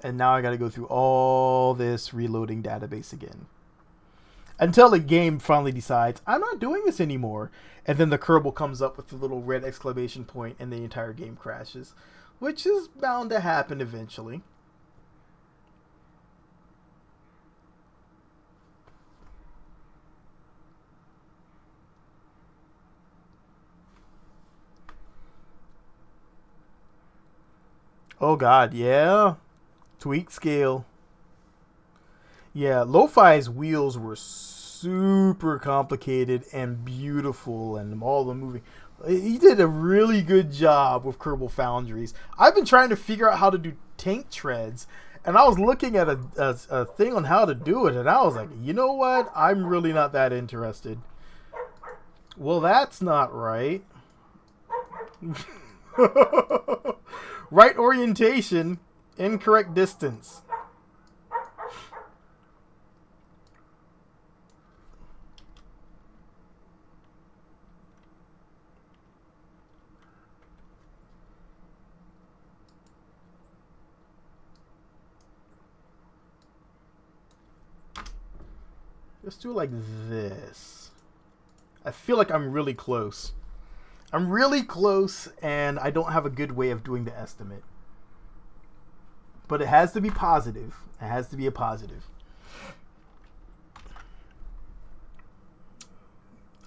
And now I got to go through all this reloading database again until the game finally decides I'm not doing this anymore, and then the Kerbal comes up with the little red exclamation point and the entire game crashes, which is bound to happen eventually. Oh god, yeah. Tweak scale. Yeah, Lo-Fi's wheels were super complicated and beautiful, and all the moving. He did a really good job with Kerbal Foundries. I've been trying to figure out how to do tank treads, and I was looking at a thing on how to do it, and I was like, you know what? I'm really not that interested. Well, that's not right. Right orientation, incorrect distance. Let's do it like this. I feel like I'm really close. I'm really close, and I don't have a good way of doing the estimate. But it has to be positive. It has to be a positive.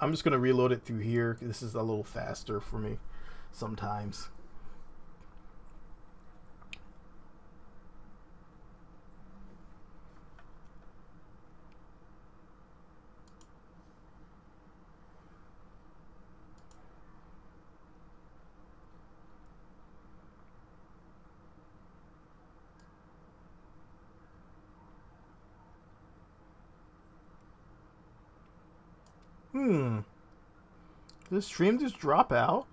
I'm just going to reload it through here. This is a little faster for me sometimes. Did the stream just drop out?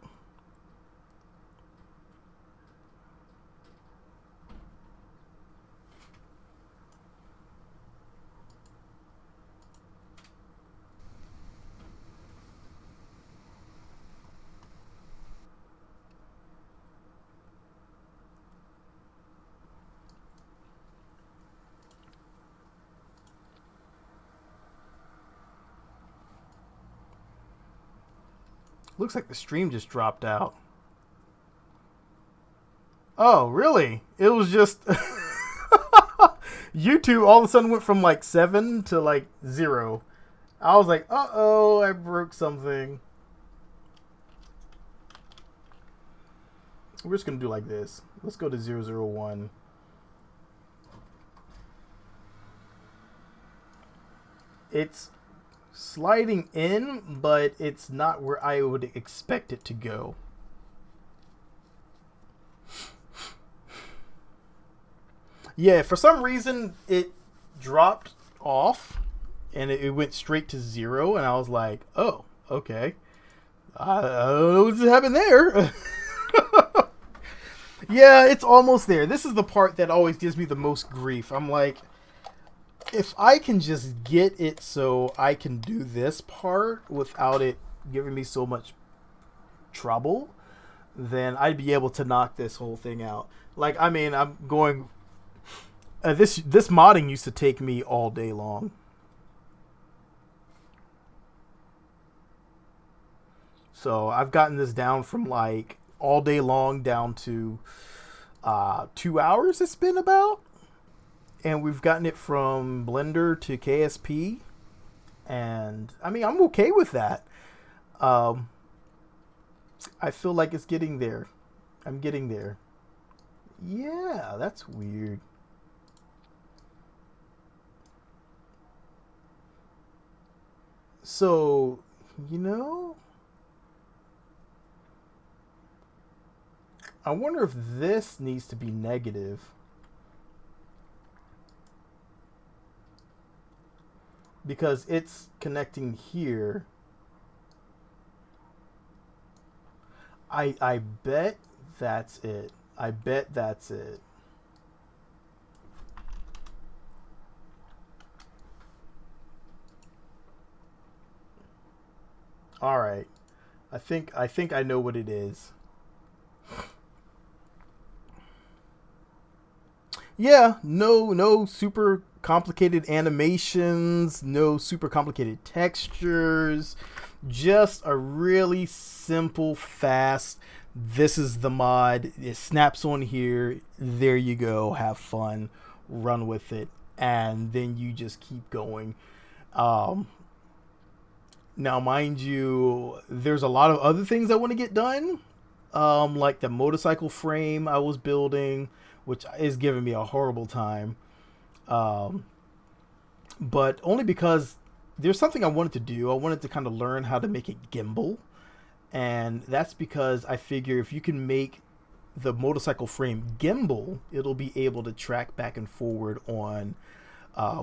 Looks like the stream just dropped out. Oh, really? It was just YouTube all of a sudden went from like 7 to like 0. I was like, uh-oh, I broke something. We're just going to do like this. Let's go to 001. It's sliding in, but it's not where I would expect it to go. Yeah, for some reason it dropped off and it went straight to 0, and I was like, oh, okay. I don't know what just happened there. Yeah, it's almost there. This is the part that always gives me the most grief. I'm like, if I can just get it so I can do this part without it giving me so much trouble, then I'd be able to knock this whole thing out. Like, I mean, I'm going... This modding used to take me all day long. So I've gotten this down from like all day long down to 2 hours it's been about. And we've gotten it from Blender to KSP. And I mean, I'm okay with that. I feel like it's getting there. I'm getting there. Yeah, that's weird. So, you know, I wonder if this needs to be negative. Because it's connecting here. I bet that's it. I bet that's it. All right. I think I know what it is. Yeah, no super complicated animations, no super complicated textures, just a really simple, fast, this is the mod, it snaps on here, there you go, have fun, run with it, and then you just keep going. Now, mind you, there's a lot of other things I want to get done, like the motorcycle frame I was building, which is giving me a horrible time. But only because there's something I wanted to do. I wanted to kind of learn how to make it gimbal. And that's because I figure if you can make the motorcycle frame gimbal, it'll be able to track back and forward on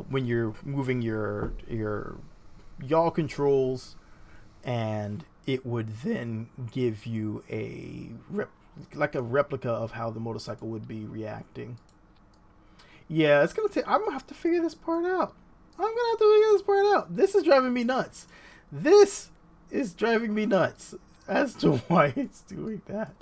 when you're moving your yaw controls, and it would then give you a replica of how the motorcycle would be reacting. Yeah, it's gonna take. I'm gonna have to figure this part out. This is driving me nuts. This is driving me nuts as to why it's doing that.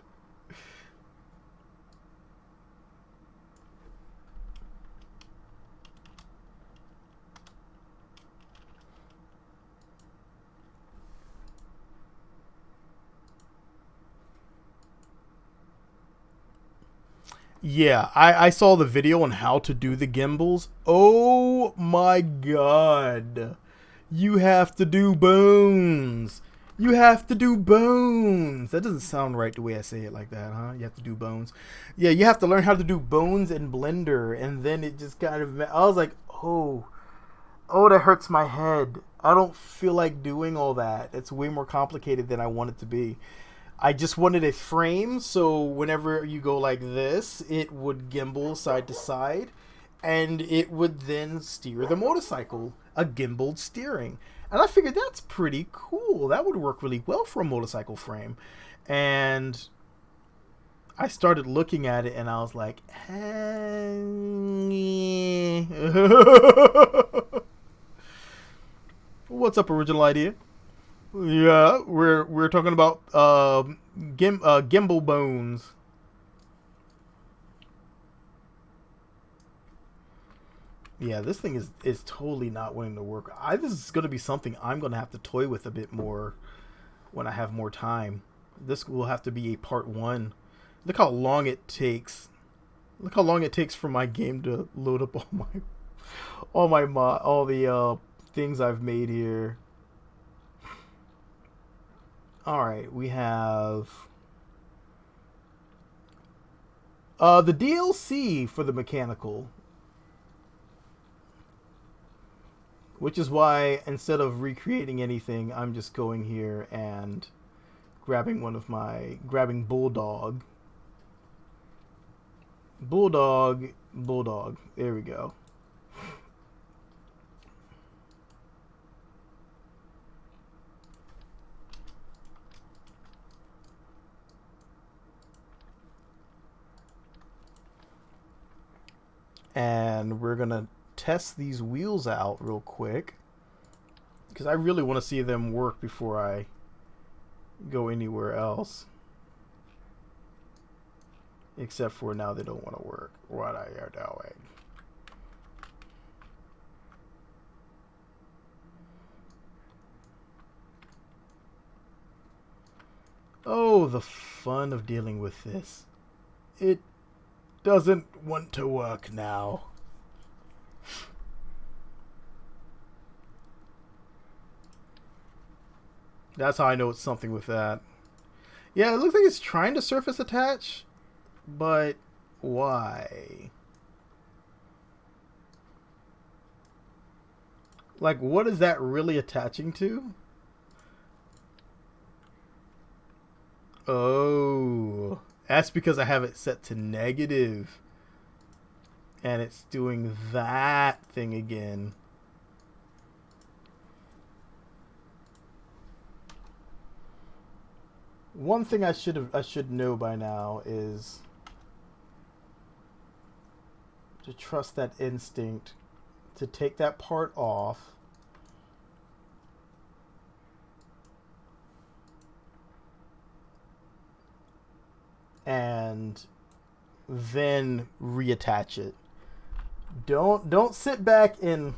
Yeah, I saw the video on how to do the gimbals. Oh my god. You have to do bones. You have to do bones. That doesn't sound right the way I say it like that, huh? You have to do bones. Yeah, you have to learn how to do bones in Blender. And then it just kind of... I was like, oh, that hurts my head. I don't feel like doing all that. It's way more complicated than I want it to be. I just wanted a frame, so whenever you go like this, it would gimbal side to side, and it would then steer the motorcycle, a gimbaled steering. And I figured that's pretty cool. That would work really well for a motorcycle frame. And I started looking at it and I was like, what's up, original idea? Yeah, we're talking about gimbal bones. Yeah, this thing is totally not wanting to work. This is going to be something I'm going to have to toy with a bit more when I have more time. This will have to be a part 1. Look how long it takes. Look how long it takes for my game to load up all the things I've made here. All right, we have the DLC for the mechanical, which is why instead of recreating anything, I'm just going here and grabbing Bulldog. Bulldog. There we go. And we're going to test these wheels out real quick, because I really want to see them work before I go anywhere else. Except for now they don't want to work. What I are doing. Oh, the fun of dealing with this. It doesn't want to work now. That's how I know it's something with that. Yeah, it looks like it's trying to surface attach, but why? Like, what is that really attaching to? Oh, that's because I have it set to negative. And it's doing that thing again. One thing I should know by now is to trust that instinct to take that part off and then reattach it. Don't sit back and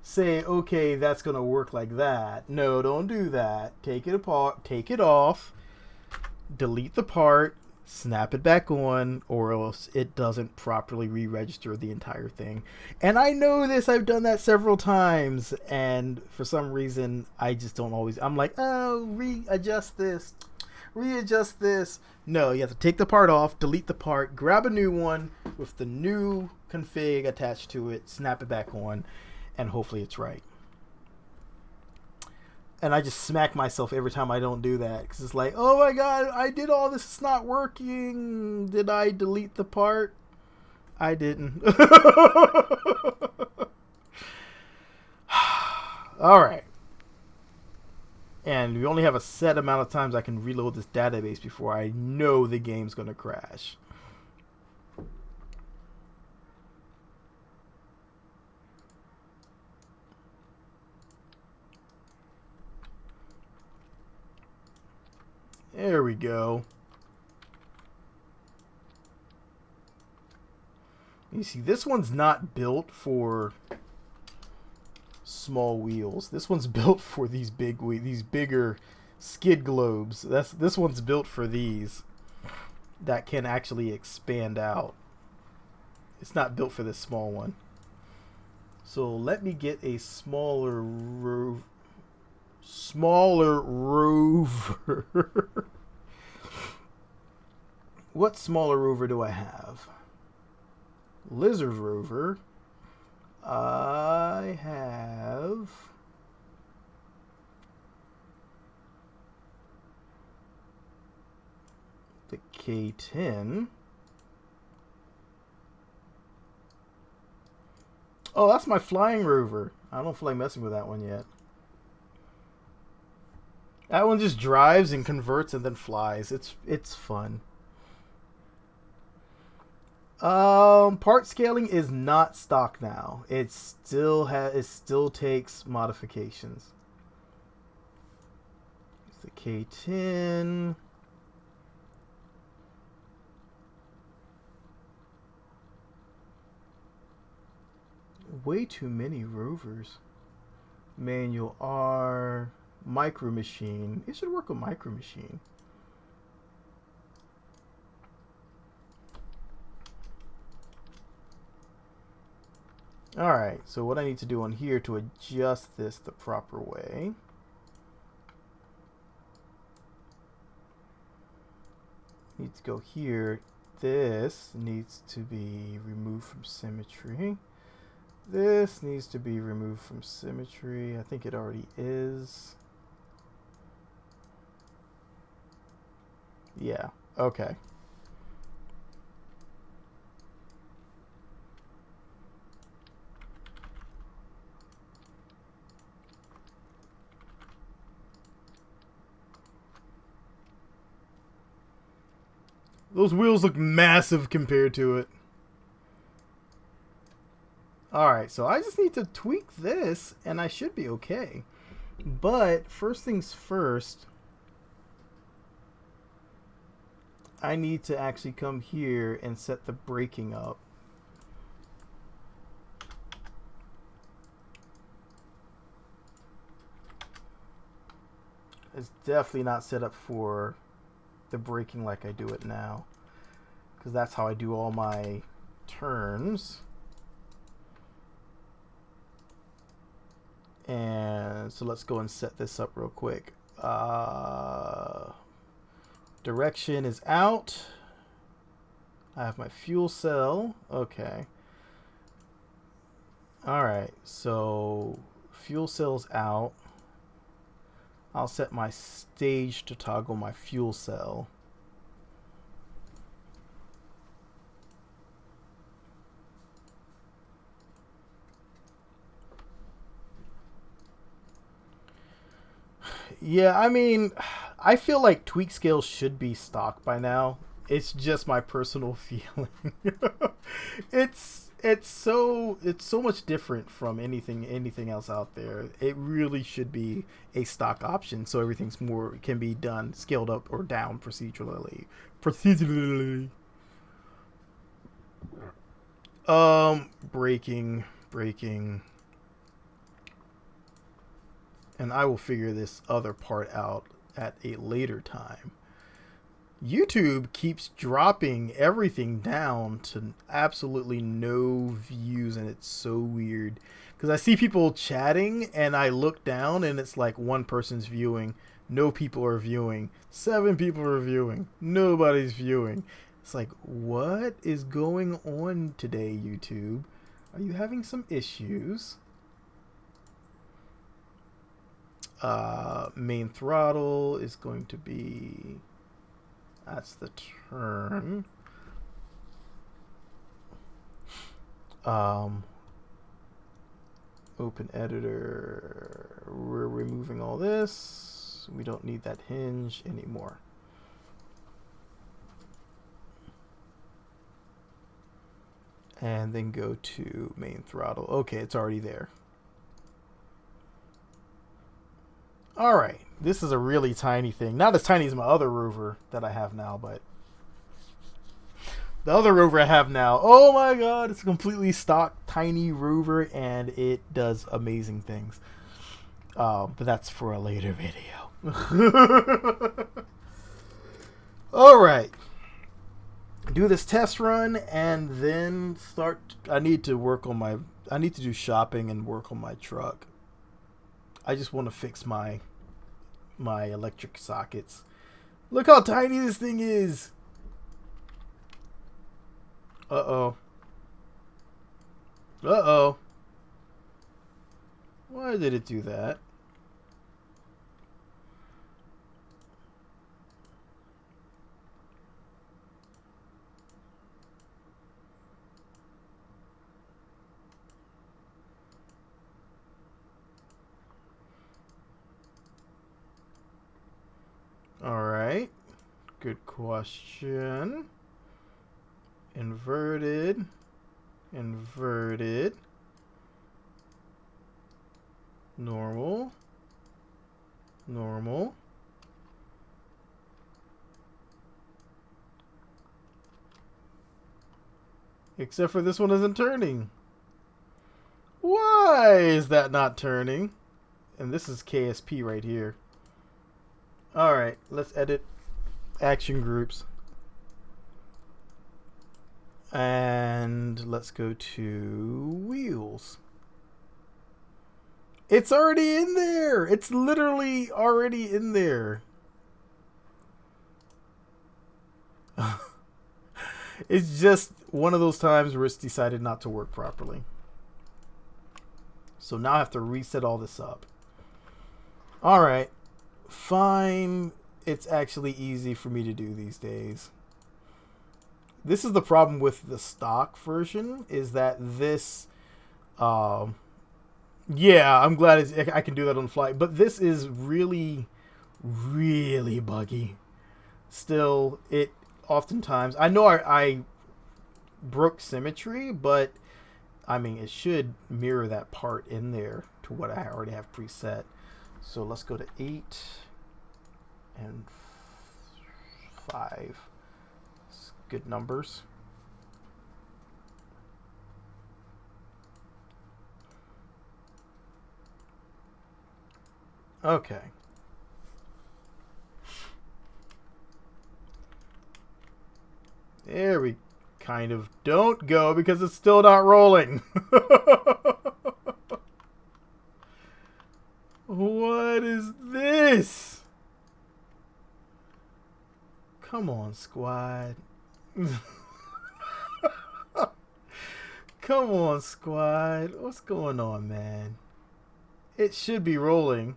say, okay, that's gonna work like that. No, don't do that. Take it apart, take it off, delete the part, snap it back on, or else it doesn't properly re-register the entire thing. And I know this, I've done that several times, and for some reason I just don't always, I'm like, oh, readjust this. No, you have to take the part off, delete the part, grab a new one with the new config attached to it, snap it back on, and hopefully it's right. And I just smack myself every time I don't do that, because it's like, oh my god, I did all this, it's not working. Did I delete the part? I didn't. Alright. And we only have a set amount of times I can reload this database before I know the game's going to crash. There we go. You see, this one's not built for small wheels. This one's built for these bigger skid globes. This one's built for these that can actually expand out. It's not built for this small one. So let me get a smaller rover. What smaller rover do I have? Lizard rover. I have the K10. Oh, that's my flying rover. I don't feel like messing with that one yet. That one just drives and converts and then flies. It's fun. Part scaling is not stock now. It still takes modifications. It's the K10. Way too many rovers. Manual R, Micro Machine. It should work with Micro Machine. Alright, so what I need to do on here to adjust this the proper way. Need to go here. This needs to be removed from symmetry. This needs to be removed from symmetry. I think it already is. Yeah, okay. Those wheels look massive compared to it. Alright, so I just need to tweak this and I should be okay. But first things first, I need to actually come here and set the braking up. It's definitely not set up for the braking like I do it now, because that's how I do all my turns. And so let's go and set this up real quick. Direction is out. I have my fuel cell. Okay. Alright, so fuel cell's out. I'll set my stage to toggle my fuel cell. Yeah, I mean, I feel like tweak scales should be stock by now. It's just my personal feeling. it's so much different from anything else out there. It really should be a stock option, so everything's more can be done scaled up or down procedurally. Braking. And I will figure this other part out at a later time. YouTube keeps dropping everything down to absolutely no views, and it's so weird. Because I see people chatting, and I look down, and it's like one person's viewing, no people are viewing, 7 people are viewing, nobody's viewing. It's like, what is going on today, YouTube? Are you having some issues? Main throttle is going to be, that's the turn. Open editor, we're removing all this. We don't need that hinge anymore. And then go to main throttle. Okay, it's already there. Alright, this is a really tiny thing. Not as tiny as my other rover that I have now, but the other rover I have now, oh my god, it's a completely stock tiny rover, and it does amazing things. But that's for a later video. Alright. Do this test run, and then start. I need to do shopping and work on my truck. I just want to fix my electric sockets. Look how tiny this thing is. Uh-oh. Uh-oh. Why did it do that? Good question. Inverted. Inverted. Normal. Normal. Except for this one isn't turning. Why is that not turning? And this is KSP right here. Alright, let's edit action groups. And let's go to wheels. It's already in there. It's literally already in there. It's just one of those times where it's decided not to work properly. So now I have to reset all this up. Alright. Fine. It's actually easy for me to do these days. This is the problem with the stock version, is that this... yeah, I'm glad I can do that on the fly. But this is really, really buggy. Still, it oftentimes... I know I broke symmetry, but... I mean, it should mirror that part in there to what I already have preset. So let's go to 8 and 5. It's good numbers. Okay. There we kind of don't go because it's still not rolling. What is this? Come on, squad. Come on, squad. What's going on, man? It should be rolling.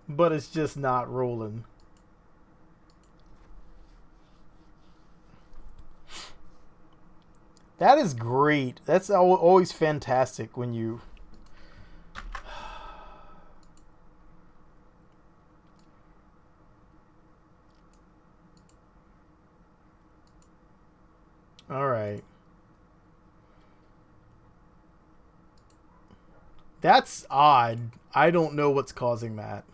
But it's just not rolling. That is great. That's always fantastic when you... Alright. That's odd. I don't know what's causing that.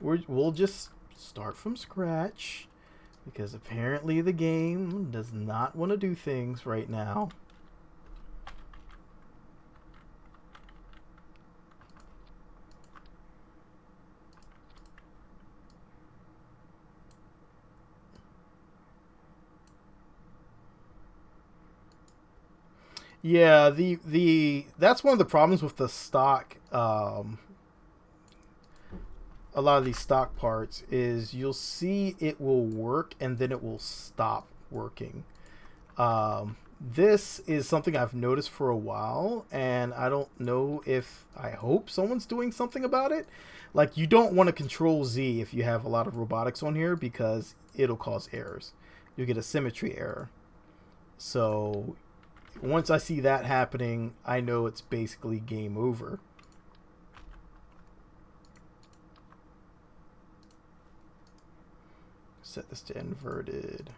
We'll just start from scratch, because apparently the game does not want to do things right now. Yeah, that's one of the problems with the stock. A lot of these stock parts is you'll see it will work and then it will stop working. This is something I've noticed for a while, and I don't know if... I hope someone's doing something about it. Like, you don't want to control Z if you have a lot of robotics on here, because it'll cause errors. You'll get a symmetry error. So once I see that happening, I know it's basically game over. Set this to inverted.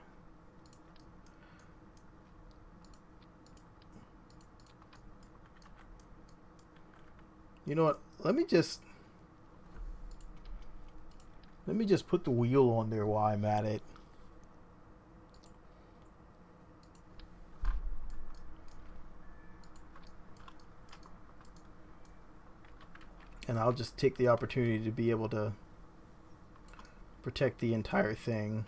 You know what? Let me just put the wheel on there while I'm at it. And I'll just take the opportunity to be able to protect the entire thing.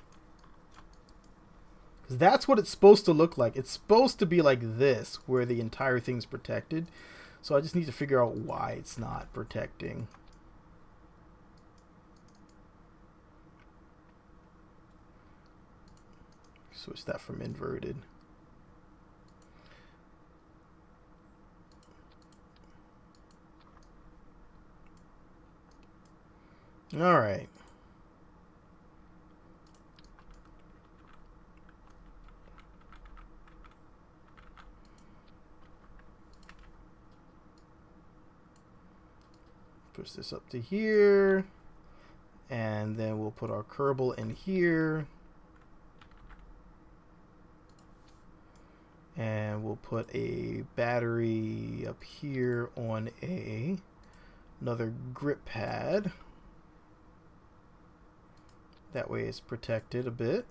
Because that's what it's supposed to look like. It's supposed to be like this, where the entire thing's protected. So I just need to figure out why it's not protecting. Switch that from inverted. All right. push this up to here. And then we'll put our Kerbal in here. And we'll put a battery up here on another grip pad. That way it's protected a bit.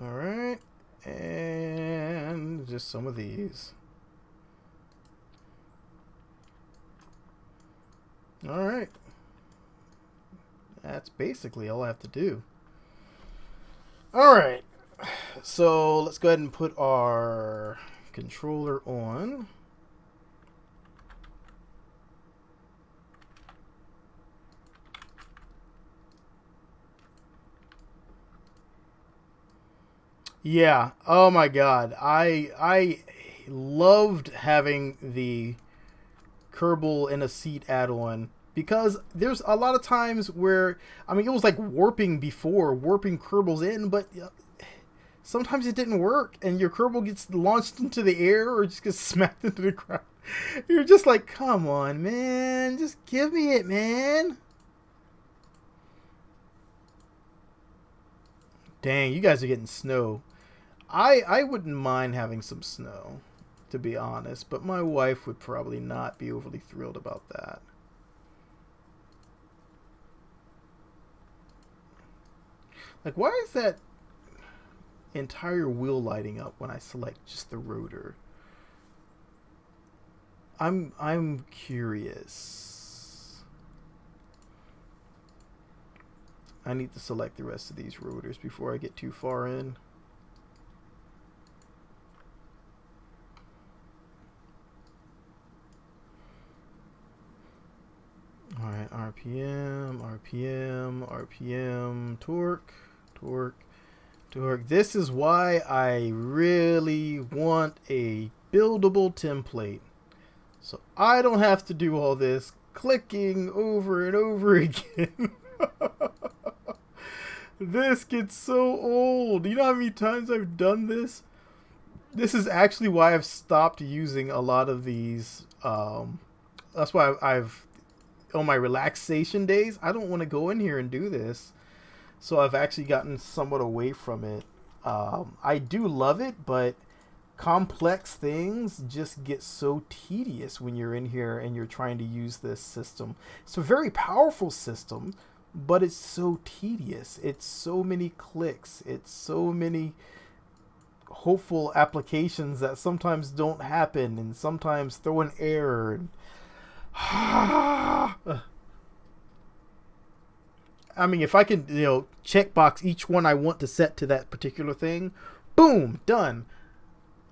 All right, and just some of these. All right, that's basically all I have to do. All right, so let's go ahead and put our controller on. Yeah. Oh my God. I loved having the Kerbal in a seat add-on because there's a lot of times where I mean it was like warping before, warping Kerbals in, but sometimes it didn't work and your Kerbal gets launched into the air or just gets smacked into the ground. You're just like, come on, man, just give me it, man. Dang, you guys are getting snow. I wouldn't mind having some snow, to be honest, but my wife would probably not be overly thrilled about that. Like, why is that entire wheel lighting up when I select just the rotor? I'm curious. I need to select the rest of these rotors before I get too far in. Alright, RPM, RPM, RPM, torque, torque, torque. This is why I really want a buildable template. So I don't have to do all this clicking over and over again. This gets so old. You know how many times I've done this? This is actually why I've stopped using a lot of these. That's why I've on my relaxation days, I don't want to go in here and do this. So I've actually gotten somewhat away from it. I do love it, but complex things just get so tedious when you're in here and you're trying to use this system. It's a very powerful system, but it's so tedious. It's so many clicks. It's so many hopeful applications that sometimes don't happen and sometimes throw an error. And I mean, if I can, checkbox each one I want to set to that particular thing, boom, done.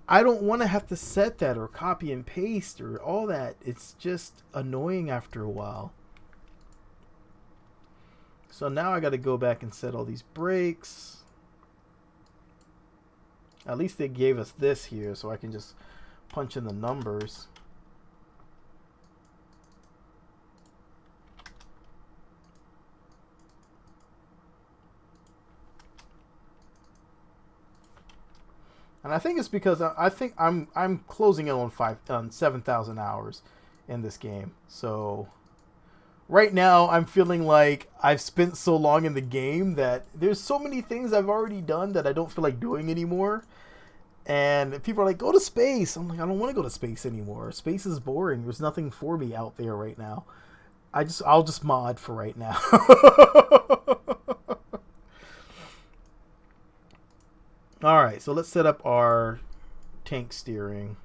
I don't want to have to set that or copy and paste or all that. It's just annoying after a while. So now I got to go back and set all these brakes. At least they gave us this here, so I can just punch in the numbers. And I think it's because I think I'm closing in on 7,000 hours in this game. So right now I'm feeling like I've spent so long in the game that there's so many things I've already done that I don't feel like doing anymore. And people are like, go to space. I'm like, I don't want to go to space anymore. Space is boring. There's nothing for me out there right now. I'll just mod for right now. All right, so let's set up our tank steering.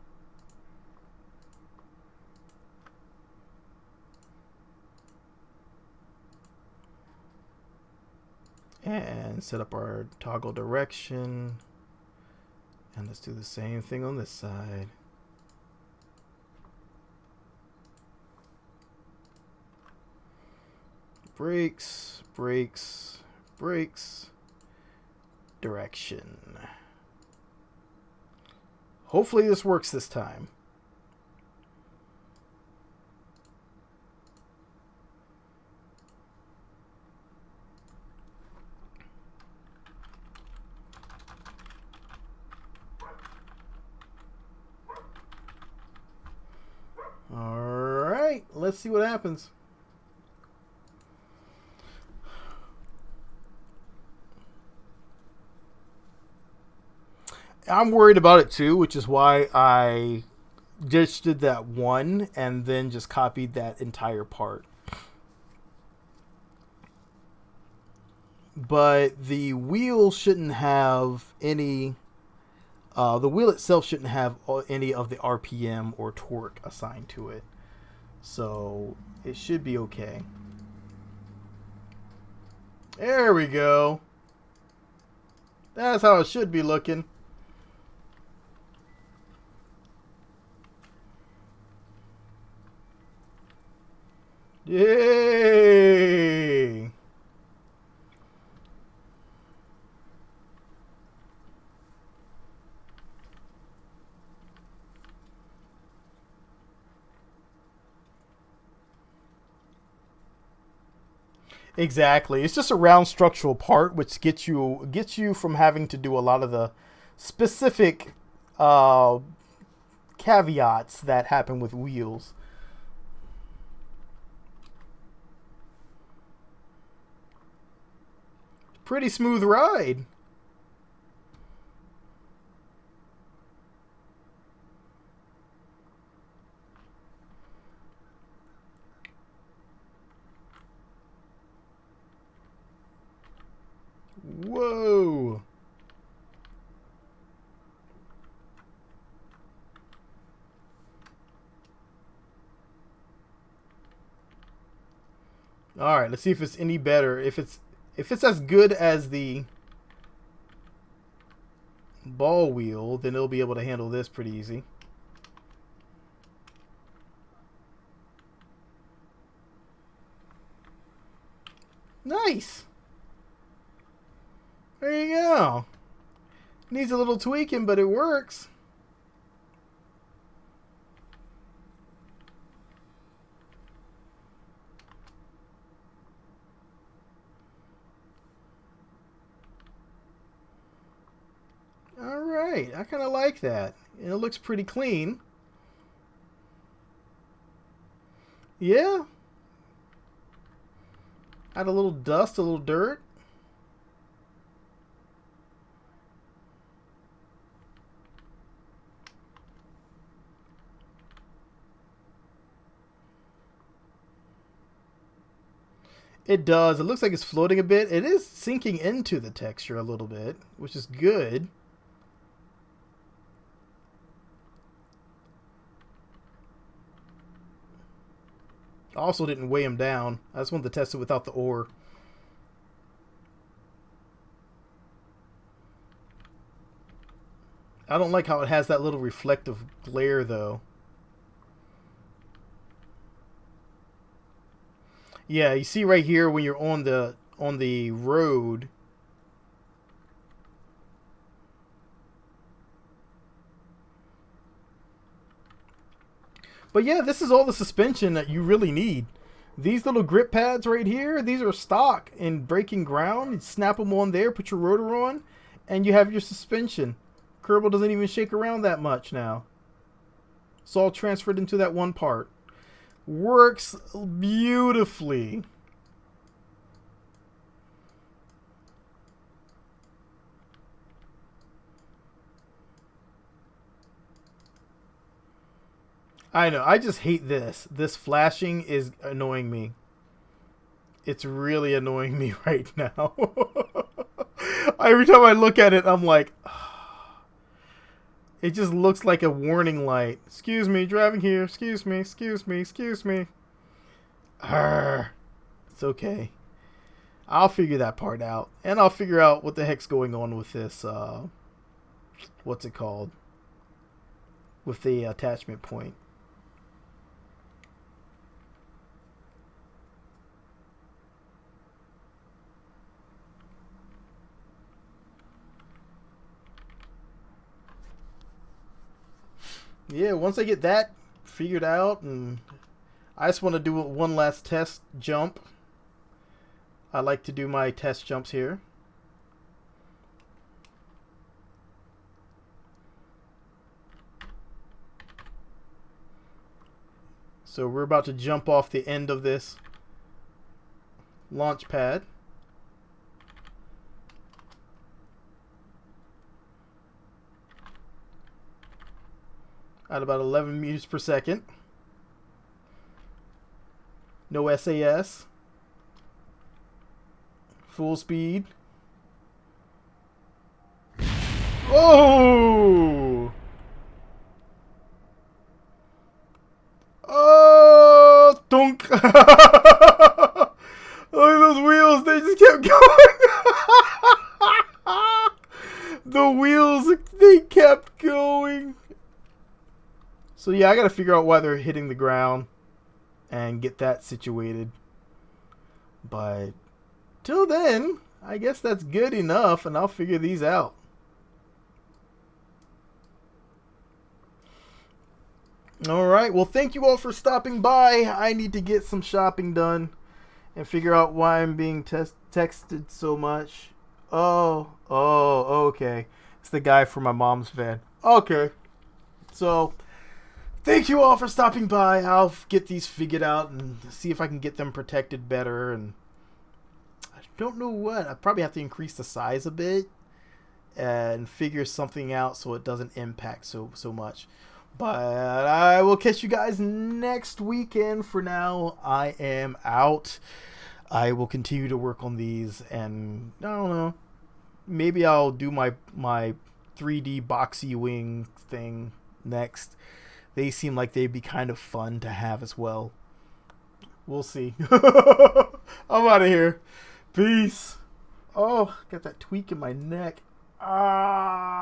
And set up our toggle direction. And let's do the same thing on this side. Brakes, brakes, brakes. Direction. Hopefully this works this time. Alright, let's see what happens. I'm worried about it too, which is why I just did that one and then just copied that entire part. But the wheel shouldn't have any... the wheel itself shouldn't have any of the RPM or torque assigned to it. So it should be okay. There we go. That's how it should be looking. Yay! Exactly. It's just a round structural part, which gets you from having to do a lot of the specific caveats that happen with wheels. Pretty smooth ride. Whoa. All right, let's see if it's any better. If it's as good as the ball wheel, then it'll be able to handle this pretty easy. Nice. There you go. Needs a little tweaking, but it works. All right, I kind of like that. And it looks pretty clean. Yeah. Add a little dust, a little dirt. It does. It looks like it's floating a bit. It is sinking into the texture a little bit, which is good. I also didn't weigh him down. I just wanted to test it without the ore. I don't like how it has that little reflective glare, though. Yeah, you see right here when you're on the road. But yeah, this is all the suspension that you really need. These little grip pads right here, these are stock in breaking ground. You snap them on there, put your rotor on, and you have your suspension. Kerbal doesn't even shake around that much now. It's all transferred into that one part. Works beautifully. I know. I just hate this. This flashing is annoying me. It's really annoying me right now. Every time I look at it, I'm like... It just looks like a warning light. Excuse me, driving here. Excuse me, excuse me, excuse me. Arrgh. It's okay. I'll figure that part out. And I'll figure out what the heck's going on with this, what's it called? With the attachment point. yeah, once I get that figured out, and I just want to do one last test jump. I like to do my test jumps here. So we're about to jump off the end of this launch pad. At about 11 meters per second. No SAS. Full speed. Oh! Oh! Dunk! Look at those wheels, they just kept going! The wheels, they kept going. So yeah, I gotta figure out why they're hitting the ground and get that situated. But till then, I guess that's good enough, and I'll figure these out. Alright, well thank you all for stopping by. I need to get some shopping done and figure out why I'm being texted so much. Oh, okay. It's the guy from my mom's van. Okay. So, thank you all for stopping by. I'll get these figured out and see if I can get them protected better. And I don't know what. I probably have to increase the size a bit and figure something out so it doesn't impact so much. But I will catch you guys next weekend. For now, I am out. I will continue to work on these, and I don't know. Maybe I'll do my 3D boxy wing thing next. They seem like they'd be kind of fun to have as well. We'll see. I'm out of here. Peace. Oh, got that tweak in my neck. Ah.